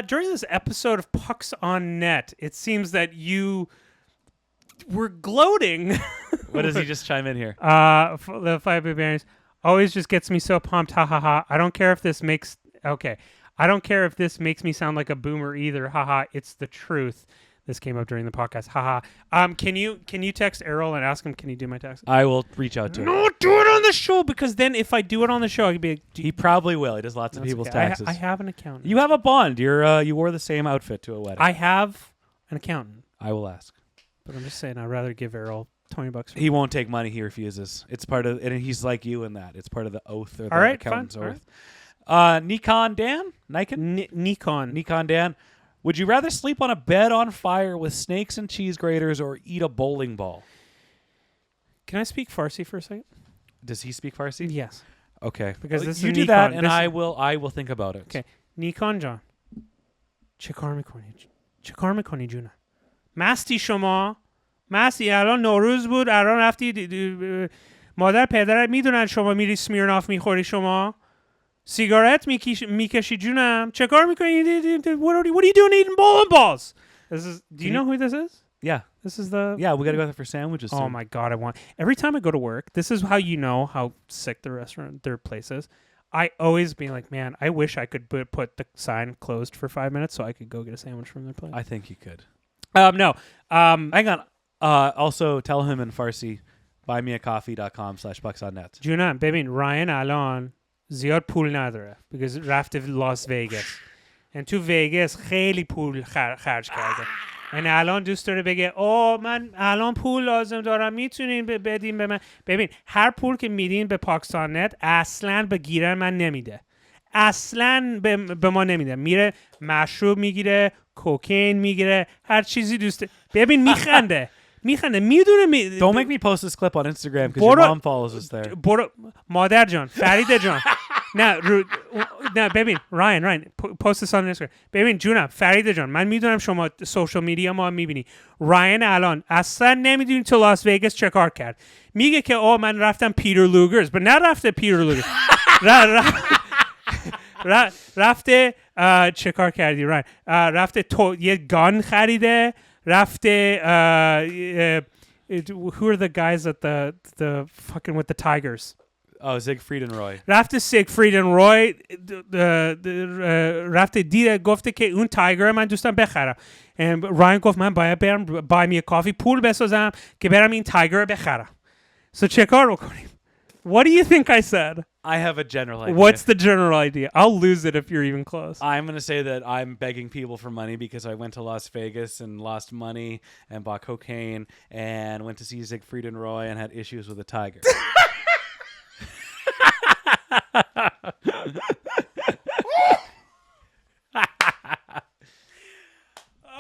during this episode of Pucks on Net, it seems that you were gloating. What does he just chime in here? The 5 Big Berries always just gets me so pumped. Ha ha ha. I don't care if this makes me sound like a boomer either. Haha, it's the truth. This came up during the podcast. Haha. Can you text Errol and ask him? Can you do my text? I will reach out to him. No, do it on the show because then if I do it on the show, I could be. Like, he probably will. He does lots of people's taxes. I have an accountant. You have a bond. You wore the same outfit to a wedding. I have an accountant. I will ask. But I'm just saying, I'd rather give Errol $20. He won't take money. He refuses. It's part of, and he's like you in that. It's part of the oath or the All right, accountant's fine. oath. Nikon Dan? Nikon Dan. Would you rather sleep on a bed on fire with snakes and cheese graters or eat a bowling ball? Can I speak Farsi for a second? Does he speak Farsi? Yes. Okay. Because this you is do Nikon. that, and I will think about it. Okay. Nikon John. چکار میکنی جونم مستی شما مستی الان نوروز بود الان رفتی مادر پدرت میدونن شما میری سمیرناف میخوری شما سیگارت میکشی جونم چکار میکنی what are you doing eating bowling balls do you know who this is? Yeah. This is the... Yeah, we got to go there for sandwiches soon. Oh my God, every time I go to work, this is how you know how sick their place is. I always be like, man, I wish I could put the sign closed for 5 minutes so I could go get a sandwich from their place. I think you could. No. Hang on. Also, tell him in Farsi, buymeacoffee.com/pucksonnet. جونم ببین رایان الان زیاد پول نداره because رفته لاس ویگاس and تو ویگاس خیلی پول خرج کرده and الان دوست داره بگه من الان پول لازم دارم میتونین بدین به من ببین هر پول که میدین به پاکستان نت اصلا به گیرن من نمیده اصلا به ما نمیده میره مشروب میگیره کوکین میگیره هر چیزی دوست ببین میخنده میدونه Don't make me post this clip on Instagram because your mom follows us there. برو مادر جان فرید جان نه ببین راین post this on Instagram ببین جونم فرید جان من میدونم شما سوشال میدیا ما میبینی راین الان اصلا نمیدونی تو لاس ویگاس چه کار کرد میگه که من رفتم پیتر لوگرز but نه رفته پیتر لوگرز رفته چه کار کردی راین رفته یه گان خریده رفته who are the guys at the fucking with the tigers Oh, Siegfried and Roy. رفته سیگفرید and روی رفته دیده گفته که اون تایگر من دوستم بخرم راین گفت من باید برم buy me a coffee پول بسازم که برم این تایگر رو بخرم so چه کار بکنیم What do you think I said? I have a general idea. What's the general idea? I'll lose it if you're even close. I'm going to say that I'm begging people for money because I went to Las Vegas and lost money and bought cocaine and went to see Siegfried and Roy and had issues with a tiger.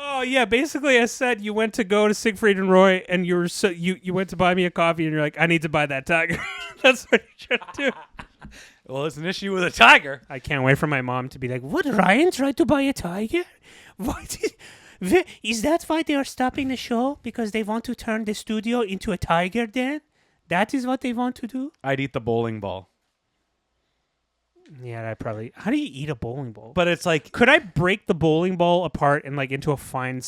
Oh yeah, basically I said you went to go to Siegfried and Roy and you went to buy me a coffee and you're like, I need to buy that tiger. That's what you're trying to do. Well, it's an issue with a tiger. I can't wait for my mom to be like, what, Ryan tried to buy a tiger? What? Is that why they are stopping the show? Because they want to turn the studio into a tiger den? That is what they want to do? I'd eat the bowling ball. Yeah, I probably... How do you eat a bowling ball? But it's like... Could I break the bowling ball apart and like into a fine...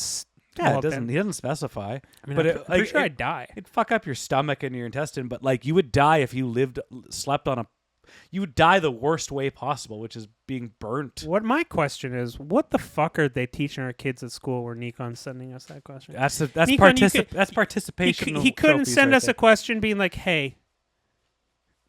Yeah, he doesn't specify. I mean, but I'm pretty sure I'd die. It'd fuck up your stomach and your intestine, but like you would die if you slept on a... You would die the worst way possible, which is being burnt. What my question is, what the fuck are they teaching our kids at school where Nikon's sending us that question? That's Nikon, that's participation. He couldn't send us a question being like, hey...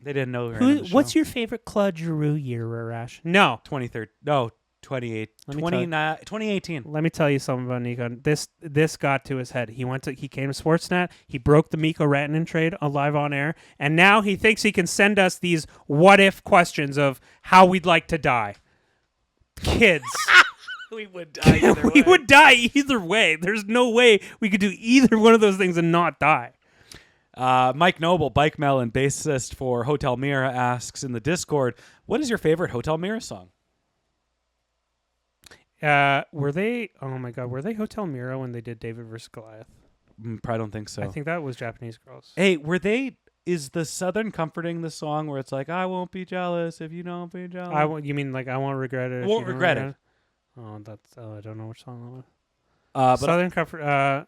They didn't know. What's your favorite Claude Giroux year, Arash? No. 2018. Let me tell you something about Nikon. This got to his head. He came to Sportsnet. He broke the Mikko Rantanen trade live on air, and now he thinks he can send us these what if questions of how we'd like to die. Kids. We would die either way. We would die either way. There's no way we could do either one of those things and not die. Mike Noble, Bike Melon, bassist for Hotel Mira, asks in the Discord, what is your favorite Hotel Mira song? Were they Hotel Mira when they did David vs. Goliath? I don't think so. I think that was Japanese Girls. Hey, is the Southern Comforting the song where it's like, I won't be jealous if you don't be jealous? You mean like I won't regret it? Won't regret it. Oh, I don't know which song that was. Southern Comfort,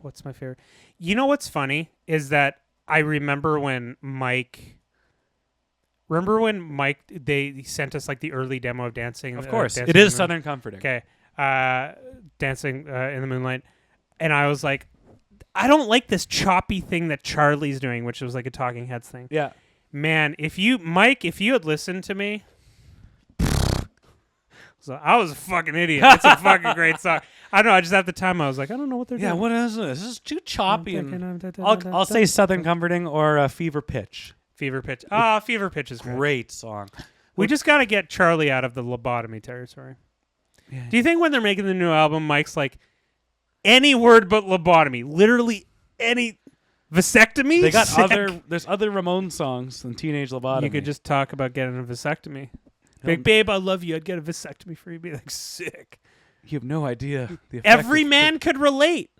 what's my favorite? You know what's funny is that I remember when Mike they sent us like the early demo of dancing. Of course, Dancing it is Southern Comforting. Okay, Dancing in the Moonlight, and I was like, I don't like this choppy thing that Charlie's doing, which was like a Talking Heads thing. Yeah. Man, if you had listened to me, so I was a fucking idiot. It's a fucking great song. I don't know. I just at the time I was like, I don't know what they're doing. Yeah, what is this? This is too choppy. I'll say Southern Comforting or Fever Pitch. Fever Pitch. Fever Pitch is great song. We just got to get Charlie out of the lobotomy territory. Yeah. Do you think when they're making the new album, Mike's like, any word but lobotomy, literally any vasectomy? They got there's other Ramones songs than Teenage Lobotomy. You could just talk about getting a vasectomy. Like, babe, I love you. I'd get a vasectomy for you. Be like, sick. You have no idea. Every man could relate.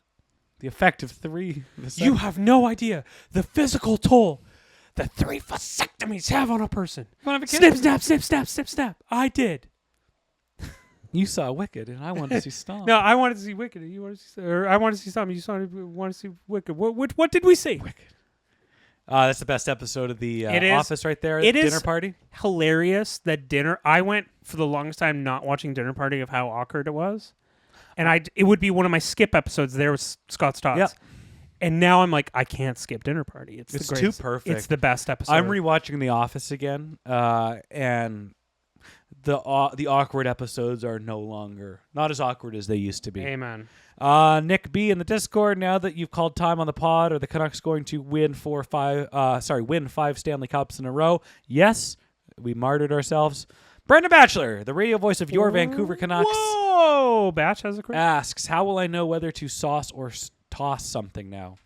The effect of 3 vasectomies. You have no idea the physical toll that 3 vasectomies have on a person. Snip, snap, snip, snap, snip, snap. I did. You saw Wicked, and I wanted to see Stomp. No, I wanted to see Wicked. You wanted to see, or I wanted to see Stomp. You want to see Wicked. What did we see? Wicked. That's the best episode of The Office right there. It Dinner Party. Hilarious that dinner. I went for the longest time not watching Dinner Party of how awkward it was, and it would be one of my skip episodes. There was Scott Stotts. Yep. And now I'm like, I can't skip Dinner Party. It's the too perfect. It's the best episode. I'm rewatching The Office again, and the awkward episodes are not as awkward as they used to be. Amen. Nick B in the Discord, now that you've called time on the pod, are the Canucks going to win 5 Stanley Cups in a row? Yes, we martyred ourselves. Brendan Batchelor, the radio voice of your Vancouver Canucks. Whoa, Batch has a question. Asks, how will I know whether to sauce or toss something now?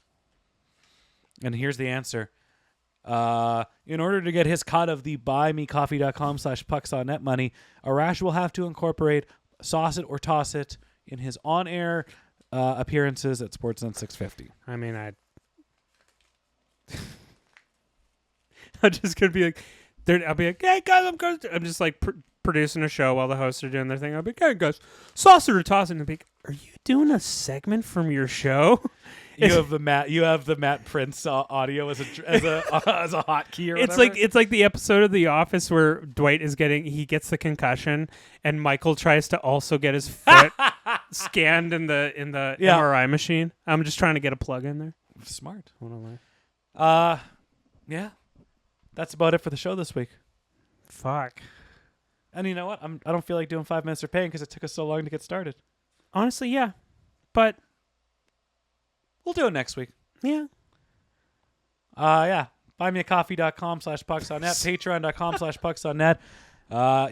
And here's the answer. In order to get his cut of the buymecoffee.com/pucksonnet money, Arash will have to incorporate sauce it or toss it in his on-air appearances at Sportsnet 650. I mean, I'm just gonna be like, I'll be like, hey guys, I'm just like producing a show while the hosts are doing their thing. I'll be like, hey guys, sauce it or toss it, and I'll be like, are you doing a segment from your show? You have the Matt Prince audio as a hotkey or it's whatever. It's like the episode of The Office where Dwight gets the concussion and Michael tries to also get his foot scanned in the MRI machine. I'm just trying to get a plug in there. Smart. Yeah. That's about it for the show this week. Fuck. And you know what? I don't feel like doing 5 minutes of pain because it took us so long to get started. Honestly, yeah. But we'll do it next week. Yeah. Buymeacoffee.com/pucksonnet, patreon.com/pucksonnet.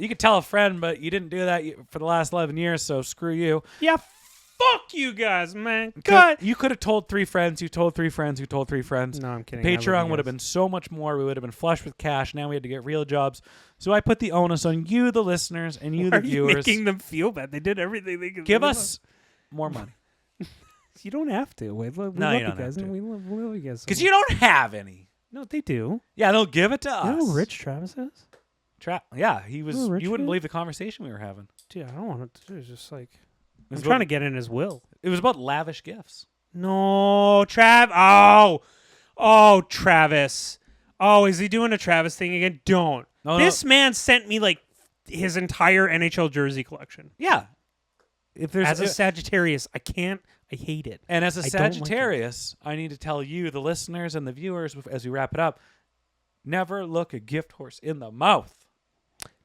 You could tell a friend, but you didn't do that for the last 11 years, so screw you. Yeah, fuck you guys, man. God. You could have told 3 friends. You told 3 friends. You told 3 friends. No, I'm kidding. Patreon would have been so much more. We would have been flush with cash. Now we had to get real jobs. So I put the onus on you, the listeners, and you, the viewers. Making them feel bad. They did everything they could. Give us more money. You don't have to. We love you you don't guys. have to. We love you guys. Because you don't have any. No, they do. Yeah, they'll give it to us. You know how rich Travis is? Yeah, he was. You wouldn't believe the conversation we were having. Dude, I don't want to do it. It's just like I'm trying to get in his will. It was about lavish gifts. No, Oh, Travis. Oh, is he doing a Travis thing again? Don't. No, this man sent me like his entire NHL jersey collection. Yeah. If there's as a Sagittarius, I hate it. And as a Sagittarius, I need to tell you, the listeners and the viewers, as we wrap it up, never look a gift horse in the mouth.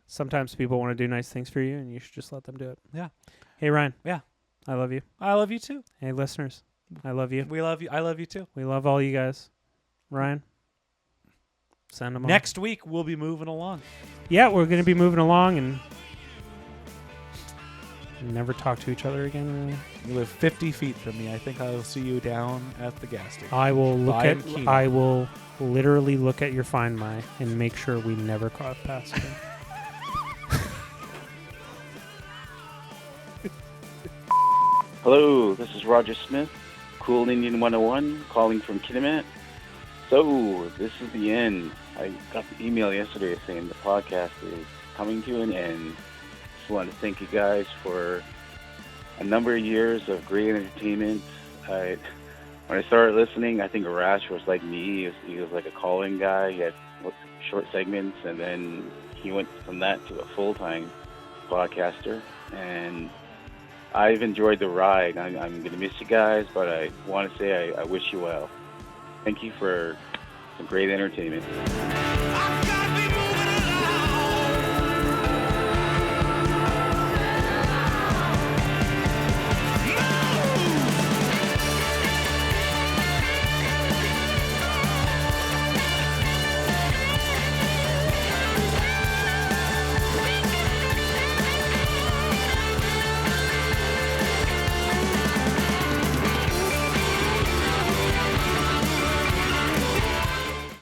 Sometimes people want to do nice things for you, and you should just let them do it. Yeah. Hey, Ryan. Yeah. I love you. I love you too. Hey, listeners. I love you. We love you. I love you too. We love all you guys. Ryan. Send them on. Next week, we'll be moving along. Yeah, we're going to be moving along and never talk to each other again, really. You live 50 feet from me. I think I will see you down at the gas station. I will literally look at your Find My and make sure we never cross paths again. Hello, this is Roger Smith, Cool Indian 101, calling from Kitimat. So, this is the end. I got the email yesterday saying the podcast is coming to an end. Just want to thank you guys for a number of years of great entertainment. When I started listening, I think Arash was like me. He was like a call-in guy. He had short segments, and then he went from that to a full-time podcaster. And I've enjoyed the ride. I'm going to miss you guys, but I want to say I wish you well. Thank you for some great entertainment.